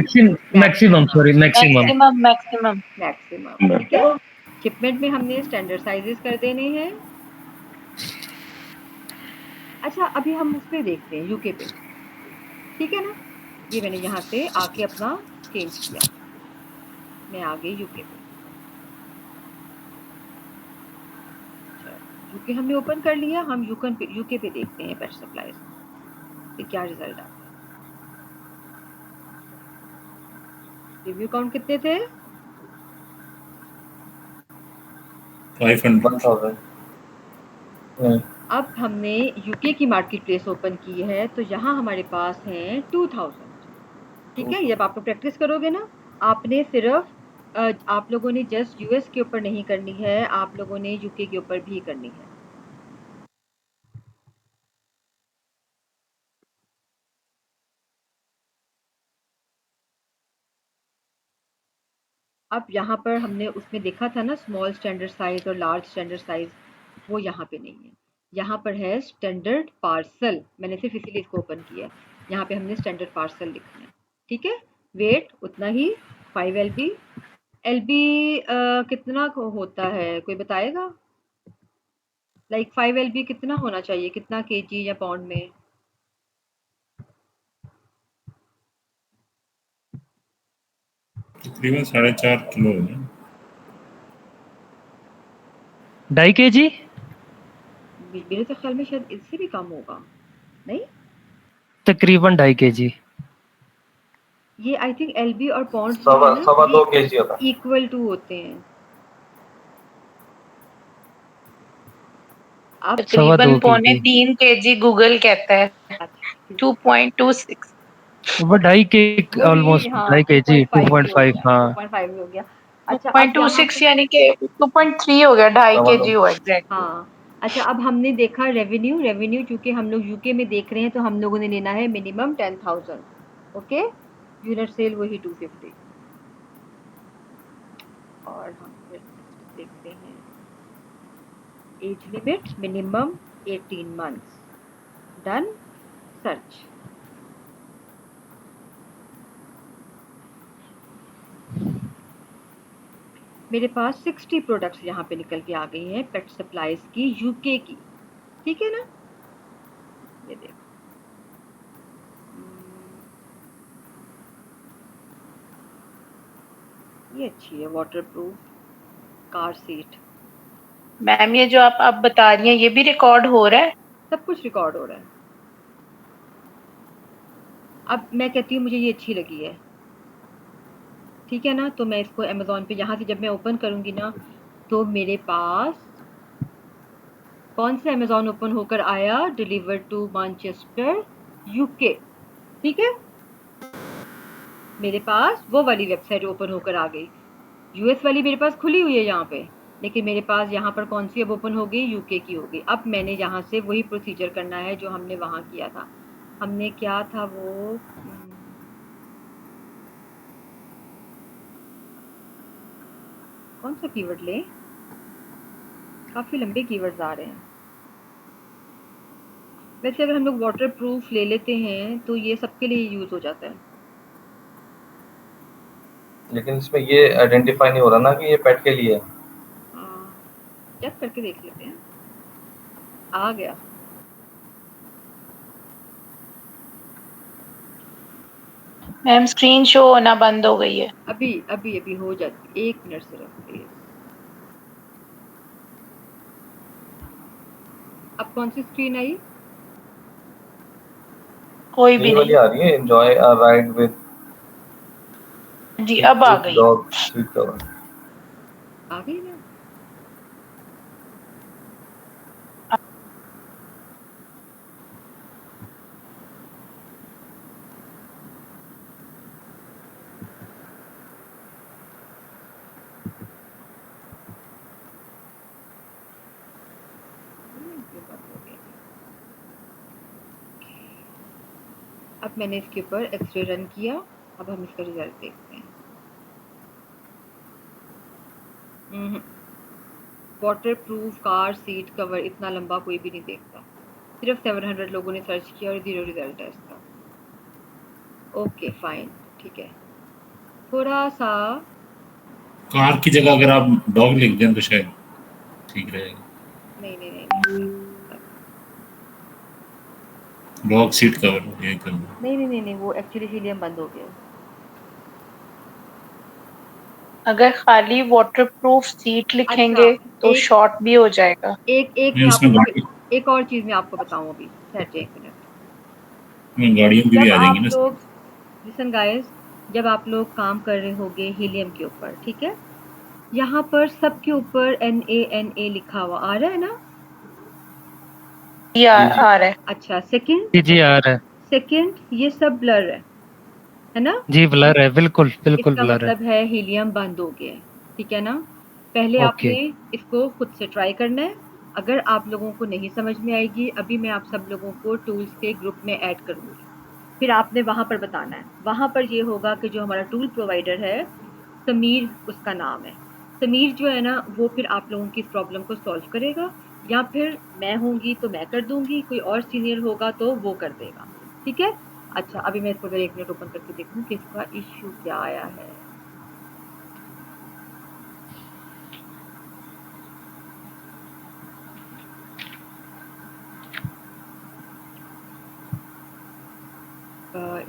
Maximum sorry maximum. Maximum maximum. Maximum, ठीक है। शिपमेंट में हमने स्टैंडर्ड साइजेस कर देने हैं। अच्छा अभी हम उस पे देखते हैं यूके पे, ठीक है ना। ये मैंने यहाँ से आके अपना चेंज किया, मैं आ गई यूके पे। यूके हमने ओपन कर लिया, हम यूके पे देखते हैं पेट सप्लाईज पे क्या रिजल्ट आता है। रिव्यू काउंट कितने थे? 500 अब हमने यूके की मार्केट प्लेस ओपन की है, तो यहाँ हमारे पास हैं 2000, ठीक है। जब आप लोग प्रैक्टिस करोगे ना, आपने सिर्फ आप लोगों ने जस्ट यूएस के ऊपर नहीं करनी है, आप लोगों ने यूके के ऊपर भी करनी है। अब यहाँ पर हमने उसमें देखा था ना स्मॉल स्टैंडर्ड साइज और लार्ज स्टैंडर्ड साइज, वो यहाँ पे नहीं है। यहाँ पर है स्टैंडर्ड पार्सल, मैंने सिर्फ इसीलिए इसको ओपन किया है। यहाँ पे हमने स्टैंडर्ड पार्सल लिखना है, ठीक है। वेट उतना ही 5 LB। LB कितना होता है कोई बताएगा? लाइक 5 LB कितना होना चाहिए, कितना केजी या पाउंड में? तकरीबन 4.5 किलो है। 2.5 kg। मेरे तो ख्याल में शायद इससे भी कम होगा, नहीं? तकरीबन 2.5 kg। ये आई थिंक LB और पाउंड जो है ना, 2.25 kg होता है। इक्वल टू होते हैं। आप तकरीबन 2.25 kg। 3.25 kg गूगल कहता है। अच्छा 2.26। वो 2.5 के वही, ऑलमोस्ट हाँ 2.5 kg 2.5 ही हो 2.5 गया, हाँ। 2.5 ही हो गया। अच्छा अब यहाँ 2.26 पे, यानी कि 2.3 हो गया, 2.5 2.25 kg हुआ एग्जैक्टली। हाँ अच्छा अब हमने देखा रेवेन्यू। रेवेन्यू चूंकि हम लोग यूके में देख रहे हैं, तो हम लोगों ने लेना है मिनिमम 10,000, ओके। यूनिट सेल वही 250। और हम फिर देखते हैं age limit minimum 18 months. Done, search. मेरे पास 60 प्रोडक्ट्स यहाँ पे निकल के आ गई हैं पेट सप्लाईज की, यूके की, ठीक है ना। ये देखो, ये अच्छी है, वाटरप्रूफ कार सीट। मैम ये जो आप बता रही हैं ये भी रिकॉर्ड हो रहा है? सब कुछ रिकॉर्ड हो रहा है। अब मैं कहती हूँ मुझे ये अच्छी लगी है, ठीक है ना। तो मैं इसको अमेज़न पे यहाँ से जब मैं ओपन करूँगी ना, तो मेरे पास कौन सा अमेज़न ओपन होकर आया? डिलीवर टू मैनचेस्टर यूके, ठीक है। मेरे पास वो वाली वेबसाइट ओपन होकर आ गई। यूएस वाली मेरे पास खुली हुई है यहाँ पे, लेकिन मेरे पास यहाँ पर कौन सी अब ओपन हो गई? यूके की हो गई। अब मैंने यहाँ से वही प्रोसीजर करना है जो हमने वहाँ किया था। हमने क्या था वो, कौन सा कीवर्ड लें? काफ़ी लंबे कीवर्ड्स आ रहे हैं। वैसे अगर हम लोग वाटर प्रूफ ले लेते हैं तो ये सबके लिए यूज़ हो जाता है। लेकिन इसमें ये आइडेंटिफाई नहीं हो रहा ना कि ये पेट के लिए है। चेक करके देख लेते हैं। आ गया। मैम स्क्रीन शो होना बंद हो गई है। अभी अभी अभी हो जाती, 1 मिनट सिर्फ प्लीज। अब कौन सी स्क्रीन आई? कोई भी ये वाली नहीं। आ रही है, एंजॉय अ राइड विद जी अब आ गई। Dog seat cover. आ गई ना। ये बंद हो गया। अब मैंने इसके ऊपर एक्सरे रन किया। अब हम इसका रिजल्ट देखते हैं। Water proof car seat cover इतना लंबा कोई भी नहीं देखता। सिर्फ 700 लोगों ने सर्च किया और 0 रिजल्ट है इसका। ओके फाइन, ठीक है। थोड़ा सा कार की जगह अगर आप डॉग लिख दें तो शायद ठीक रहेगा। नहीं नहीं नहीं नहीं डॉग सीट कवर ये कर दो। नहीं नहीं नहीं नहीं, वो एक्चुअली हीलियम बंद हो गया है। अगर खाली वाटरप्रूफ सीट लिखेंगे अच्छा, तो एक शॉर्ट भी हो जाएगा। एक नहीं मैं उसमें आपको गाड़ी एक और चीज मैं आपको बताऊं अभी, ठहर जाइए 1 मिनट। में गाड़ियों की भी जब आ जाएंगी आप ना। लोग लिसन गाइस, जब आप लोग काम कर रहे होगे हीलियम के ऊपर, ठीक है, यहाँ पर सबके ऊपर NA लिखा हुआ आ रहा है ना? ये जी जी आ रहा है। अच्छा, सेकंड जी जी आ रहा है। सेकंड ये सब ब्लर है ना? जी ब्लर है, बिल्कुल बिल्कुल इसका ब्लर है। मतलब है हीलियम बंद हो गया है, ठीक है ना? पहले ओके। आपने इसको खुद से ट्राई करना है। अगर आप लोगों को नहीं समझ में आएगी, अभी मैं आप सब लोगों को टूल्स के ग्रुप में ऐड करूंगी, फिर आपने वहां पर बताना है। वहां पर ये होगा कि जो हमारा टूल प्रोवाइडर है, समीर उसका नाम है, समीर जो है ना वो फिर आप लोगों की इस प्रॉब्लम को सॉल्व करेगा, या फिर मैं होंगी तो मैं कर दूंगी, कोई और सीनियर होगा तो वो कर देगा, ठीक है? अच्छा, अभी मैं इसको 1 मिनट ओपन करके देखूं कि इसका इश्यू क्या आया है।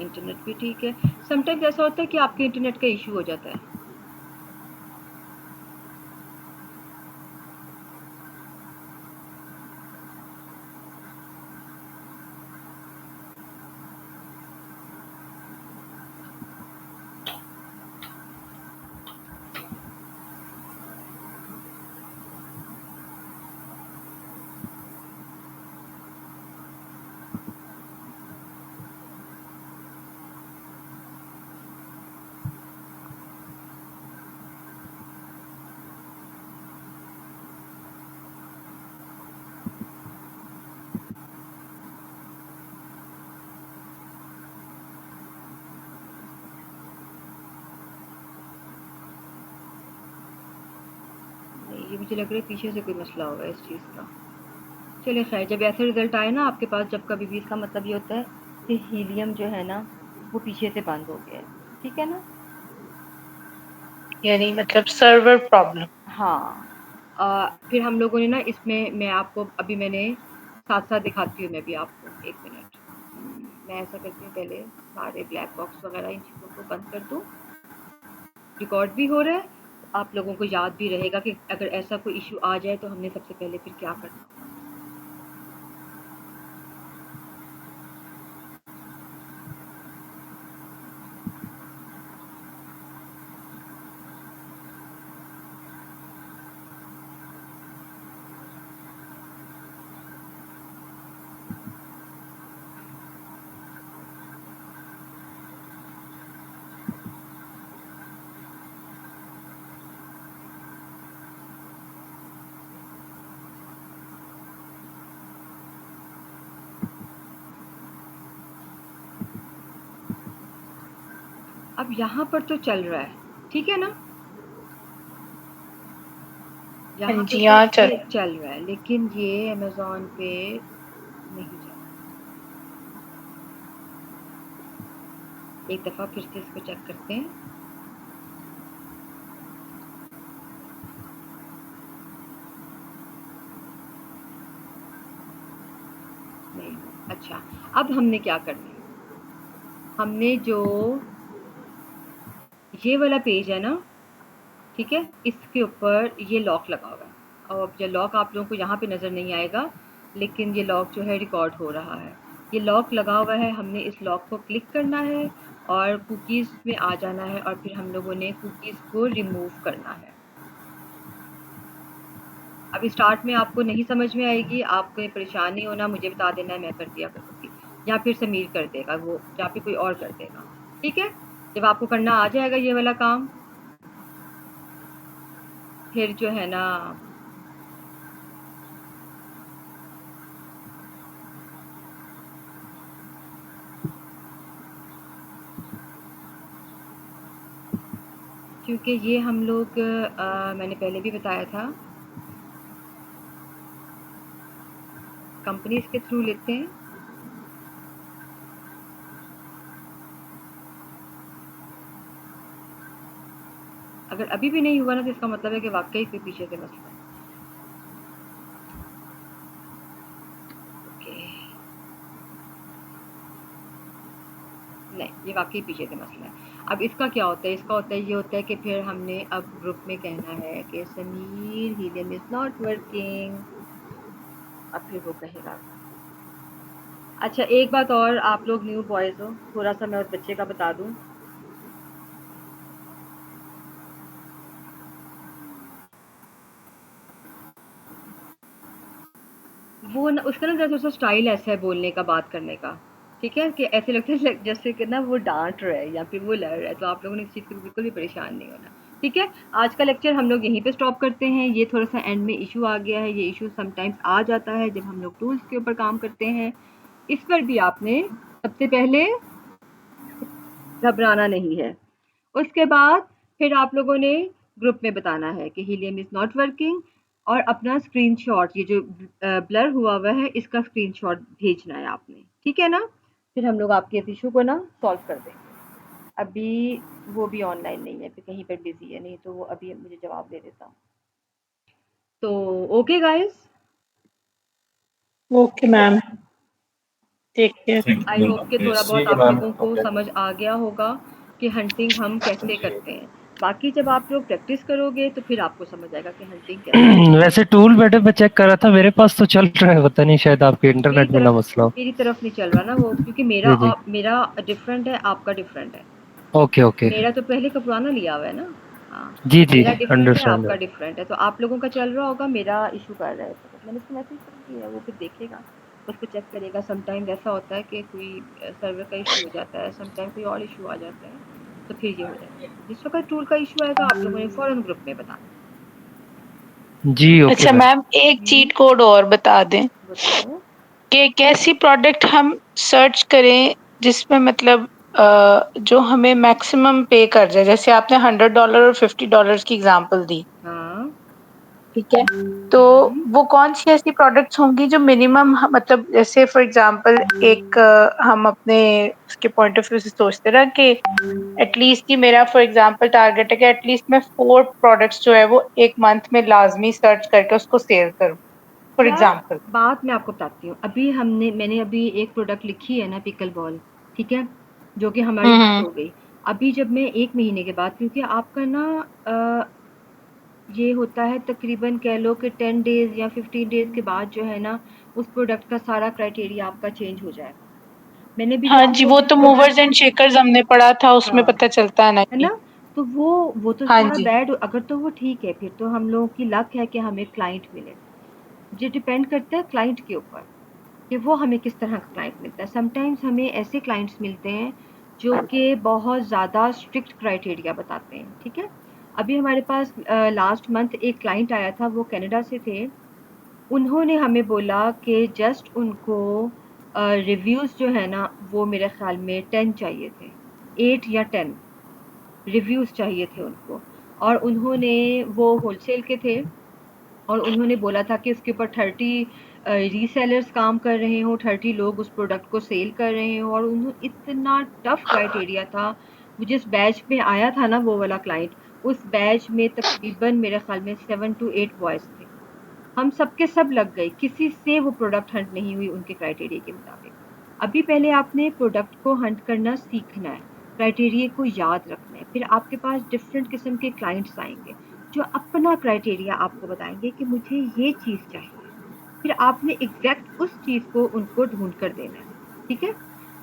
इंटरनेट भी ठीक है। समटाइम्स ऐसा होता है कि आपके इंटरनेट का इश्यू हो जाता है। नहीं, ये मुझे लग रहा है पीछे से कोई मसला होगा इस चीज़ का। चलिए खैर, जब ऐसे रिजल्ट आए ना आपके पास, जब कभी भी, इसका मतलब ये होता है कि हीलियम जो है ना वो पीछे से बंद हो गया है, ठीक है ना? यानी मतलब सर्वर प्रॉब्लम। हाँ। फिर हम लोगों ने ना इसमें, मैं आपको अभी मैंने साथ साथ दिखाती हूँ मैं भी आपको, 1 मिनट। मैं ऐसा करती हूँ, पहले सारे ब्लैक बॉक्स वगैरह इन चीज़ों को बंद कर दूँ। रिकॉर्ड भी हो रहा है, तो आप लोगों को याद भी रहेगा कि अगर ऐसा कोई इशू आ जाए तो हमने सबसे पहले फिर क्या करना। अब यहाँ पर तो चल रहा है, ठीक है ना? यहाँ पे जी तो हाँ चल। ये चल रहा है, लेकिन ये अमेज़न पे नहीं चल रहा। एक दफ़ा फिर से इसको चेक करते हैं। नहीं, अच्छा, अब हमने क्या करना है? हमने जो ये वाला पेज है ना, ठीक है, इसके ऊपर ये लॉक लगा हुआ है, और अब ये लॉक आप लोगों को यहाँ पे नज़र नहीं आएगा, लेकिन ये लॉक जो है रिकॉर्ड हो रहा है। ये लॉक लगा हुआ है, हमने इस लॉक को क्लिक करना है और कुकीज़ में आ जाना है, और फिर हम लोगों ने कुकीज़ को रिमूव करना है। अभी स्टार्ट में आपको नहीं समझ में आएगी, आपको परेशान नहीं होना, मुझे बता देना है, मैं कर दिया करूँगी, या फिर समीर कर देगा वो, या फिर कोई और कर देगा, ठीक है? जब आपको करना आ जाएगा ये वाला काम, फिर जो है ना, क्योंकि ये हम लोग मैंने पहले भी बताया था, कंपनीज के थ्रू लेते हैं। अगर अभी भी नहीं हुआ ना तो इसका मतलब है कि वाकई कोई पीछे से मसला है। ओके, नहीं ये वाकई पीछे से मसला है। अब इसका क्या होता है, इसका होता है ये होता है कि फिर हमने अब ग्रुप में कहना है कि Sameer helium is not working, अब फिर वो कहेगा। अच्छा एक बात और, आप लोग न्यू बॉयज़ हो, थोड़ा सा मैं उस बच्चे का बता दूं। वो ना उसका ना जैसे स्टाइल ऐसा है बोलने का, बात करने का, ठीक है, कि ऐसे लगता है जैसे कि ना वो डांट रहा है या फिर वो लड़ रहा है। तो आप लोगों ने इस चीज़ से बिल्कुल भी परेशान नहीं होना, ठीक है। आज का लेक्चर हम लोग यहीं पे स्टॉप करते हैं। ये थोड़ा सा एंड में इशू आ गया है, ये इशू समटाइम्स आ जाता है जब हम लोग टूल्स के ऊपर काम करते हैं। इस पर भी आपने सबसे पहले घबराना नहीं है। उसके बाद फिर आप लोगों ने ग्रुप में बताना है कि हीलियम इज नॉट वर्किंग, और अपना स्क्रीनशॉट, ये जो ब्लर हुआ है इसका स्क्रीनशॉट भेजना है आपने, ठीक है ना। फिर हम लोग आपके इस इशू को ना सॉल्व कर देंगे। अभी वो भी ऑनलाइन नहीं है, कहीं पर बिजी है, नहीं तो वो अभी मुझे जवाब दे देता। तो okay guys, okay ma'am, take care. I hope कि थोड़ा बहुत ठीक है आप मैम, लोगों को ओके। समझ आ गया होगा कि हंटिंग हम कैसे करते हैं। बाकी जब आप लोग प्रैक्टिस करोगे तो फिर आपको समझ आएगा कि हंटिंग कैसे। वैसे टूल मैंने मैं चेक कर रहा था, मेरे पास तो चल रहा है, पता नहीं शायद आपके इंटरनेट में ना मसला हो। मेरी तरफ नहीं चल रहा ना वो, क्योंकि जी जी, मेरा डिफरेंट है, आपका डिफरेंट है। ओके ओके, मेरा तो पहले का पुराना लिया हुआ है ना। हाँ, जी जी, मेरा डिफरेंट है, अंडरस्टैंड। आपका डिफरेंट है। तो आप लोगों का चल रहा होगा, मेरा इशू कर रहा है। तो मैंने उसको मैसेज कर दिया है, वो फिर देखेगा, उसको चेक करेगा। समटाइम ऐसा होता है कि कोई सर्वर का इशू हो जाता है, समटाइम कोई और इशू आ जाता है, तो फिर ये हो जाता है। जिस वक्त टूल का इशू आएगा आप लोगों ने फौरन ग्रुप में बताना। जी ओके अच्छा मैम। मैम, एक चीट कोड और बता दें बताओ। कि एक ऐसी प्रोडक्ट हम सर्च करें जिसमें मतलब जो हमें मैक्सिमम पे कर जाए। जैसे आपने $100 और $50 की एग्जांपल दी, हाँ। ठीक है, तो वो कौन सी ऐसी प्रोडक्ट्स होंगी जो मिनिमम मतलब जैसे फॉर एग्जांपल एक हम अपने उसके पॉइंट ऑफ व्यू से सोचते रहे कि एटलीस्ट कि मेरा फॉर एग्जांपल टारगेट है कि एटलीस्ट मैं 4 प्रोडक्ट्स जो है वो एक मंथ में लाजमी सर्च करके उसको सेल करूं फॉर यार एग्जांपल। बात मैं आपको बताती हूँ। मैंने अभी एक प्रोडक्ट लिखी है ना, पिकल बॉल, ठीक है, जो कि हमारी हिट हम्म। हो गई। अभी जब मैं 1 महीने के बाद, क्योंकि आपका ना ये होता है तकरीबन कह लो कि 10 डेज़ या 15 डेज़ के बाद जो है ना, उस प्रोडक्ट का सारा क्राइटेरिया आपका चेंज हो जाएगा। मैंने भी जो हाँ जी, आपको वो अभी तो मूवर्स प्रोडक्ट, एंड शेकर्स हमने पढ़ा था, उसमें हाँ, पता चलता है ना है कि ना, तो वो तो हाँ सारा जी। बैड। अगर तो वो ठीक है, फिर तो हम लोगों की लक है कि हमें क्लाइंट मिले। ये डिपेंड करता है क्लाइंट के ऊपर कि वो हमें किस तरह का क्लाइंट मिलता है। समटाइम्स हमें ऐसे क्लाइंट्स मिलते हैं जो कि बहुत ज़्यादा स्ट्रिक्ट क्राइटेरिया बताते हैं, ठीक है। अभी हमारे पास लास्ट मंथ एक क्लाइंट आया था, वो कनाडा से थे। उन्होंने हमें बोला कि जस्ट उनको रिव्यूज़ जो है ना, वो मेरे ख़्याल में 10 चाहिए थे, 8 या 10 रिव्यूज़ चाहिए थे उनको। और उन्होंने, वो होलसेल के थे, और उन्होंने बोला था कि उसके ऊपर 30 रीसेलर्स काम कर रहे हों, 30 लोग उस प्रोडक्ट को सेल कर रहे हों, और उन्होंने इतना टफ क्राइटेरिया था। वो जिस बैच में आया था ना वो वाला क्लाइंट, उस बैच में तकरीबन मेरे ख्याल में 7 टू 8 बॉयज़ थे। हम सबके सब लग गए, किसी से वो प्रोडक्ट हंट नहीं हुई उनके क्राइटेरिया के मुताबिक। अभी पहले आपने प्रोडक्ट को हंट करना सीखना है, क्राइटेरिया को याद रखना है। फिर आपके पास डिफरेंट किस्म के क्लाइंट्स आएंगे जो अपना क्राइटेरिया आपको बताएंगे कि मुझे ये चीज़ चाहिए। फिर आपने एग्जैक्ट उस चीज़ को उनको ढूंढ कर देना है, ठीक है।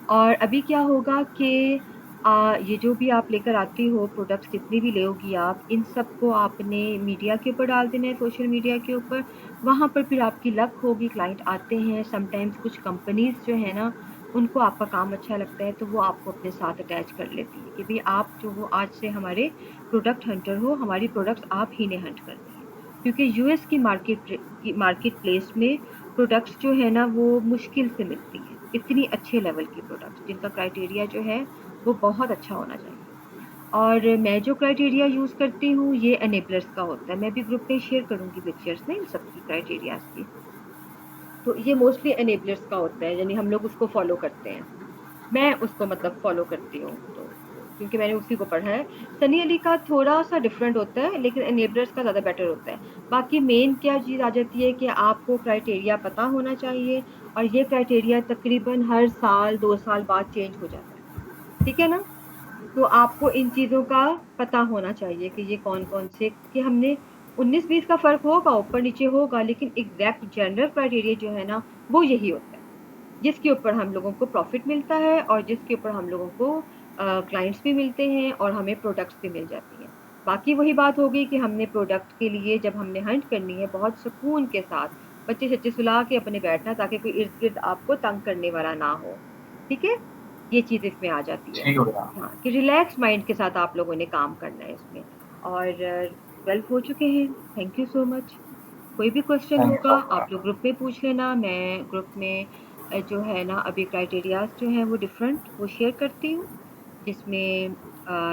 और अभी क्या होगा कि ये जो भी आप लेकर आती हो प्रोडक्ट्स, जितनी भी लोगी आप, इन सबको आपने मीडिया के ऊपर डाल देना है, सोशल मीडिया के ऊपर। वहाँ पर फिर आपकी लक होगी, क्लाइंट आते हैं। समटाइम्स कुछ कंपनीज़ जो है ना, उनको आपका काम अच्छा लगता है, तो वो आपको अपने साथ अटैच कर लेती है कि भई आप जो हो आज से हमारे प्रोडक्ट हंटर हो, हमारी प्रोडक्ट्स आप ही ने हंट करनी है। क्योंकि यूएस की मार्केट प्लेस में प्रोडक्ट्स जो है ना वो मुश्किल से मिलती हैं, इतनी अच्छे लेवल की प्रोडक्ट्स जिनका क्राइटेरिया जो है वो बहुत अच्छा होना चाहिए। और मैं जो क्राइटेरिया यूज़ करती हूँ ये एनेबलर्स का होता है। मैं भी ग्रुप में शेयर करूँगी पिक्चर्स ना इन सब की, क्राइटेरियाज़ की। तो ये मोस्टली एनेबलर्स का होता है, यानी हम लोग उसको फॉलो करते हैं। मैं उसको मतलब फॉलो करती हूँ। तो क्योंकि मैंने उसी को पढ़ा है। सनी अली का थोड़ा सा डिफरेंट होता है, लेकिन एनेबलर्स का ज़्यादा बेटर होता है। बाकी मेन क्या चीज़ आ जाती है कि आपको क्राइटेरिया पता होना चाहिए, और ये क्राइटेरिया तकरीबन हर साल 2 साल बाद चेंज हो जाता है, ठीक है ना? तो आपको इन चीज़ों का पता होना चाहिए कि ये कौन-कौन से, कि हमने 19-20 का फ़र्क होगा, ऊपर-नीचे होगा, लेकिन एग्ज़ैक्ट जनरल क्राइटेरिया जो है ना, वो यही होता है, जिसके ऊपर हम लोगों को प्रॉफ़िट मिलता है और जिसके ऊपर हम लोगों को क्लाइंट्स भी मिलते हैं और हमें प्रोडक्ट्स भी मिल जाती हैं। बाकी वही बात हो गई कि हमने प्रोडक्ट के लिए जब हमने हंट करनी है, बहुत सुकून के साथ बच्चे-सच्चे सुला के अपने बैठना, ताकि कोई इर्द-गिर्द आपको तंग करने वाला ना हो, ठीक है? ये चीज़ इसमें आ जाती है। ठीक हो गया। हाँ, कि रिलैक्स माइंड के साथ आप लोगों ने काम करना है इसमें। और 12 हो चुके हैं। Thank you so much. कोई भी क्वेश्चन थैंक यू होगा सो आप लोग ग्रुप में पूछ लेना। मैं ग्रुप में जो है ना अभी क्राइटेरियाज़ जो हैं वो डिफरेंट वो शेयर करती हूँ, जिसमें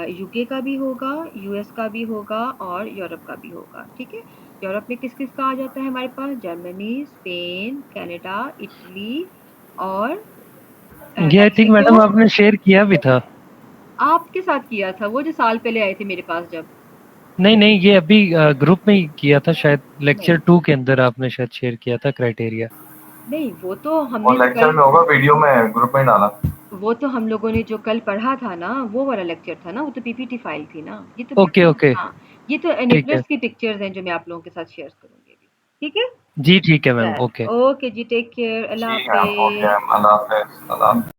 यूके का भी होगा, यूएस का भी होगा और यूरोप का भी होगा, ठीक है? यूरोप में किस-किस का आ जाता है हमारे पास? जर्मनी, स्पेन, कनाडा, इटली और ये आई थिंक मेक्सिको। मैडम आपने शेयर किया भी था। आपके साथ किया था, वो जो साल पहले आए थे मेरे पास जब। नहीं नहीं, ये अभी ग्रुप में ही किया था शायद, लेक्चर नहीं, 2 के अंदर आपने शायद शेयर किया था क्राइटेरिया। नहीं, वो तो वो हमने जो लेक्चर कल में होगा, वीडियो में ग्रुप में डाला। वो तो हम लोगों ने जो कल पढ़ा था ना, वो वाला लेक्चर था ना, वो तो पीपीटी फाइल थी ना। ये तो ओके ओके, हाँ, ये तो ठीक है एनेबलर्स की पिक्चर्स हैं जो मैं आप लोगों के साथ शेयर करूँगी अभी। ठीक है? जी, ठीक है मैम, ओके। चलो, ओके जी, टेक केयर, अल्लाह ठीक है, ओके, हाफ़िज़। अल्लाह हाफ़िज़।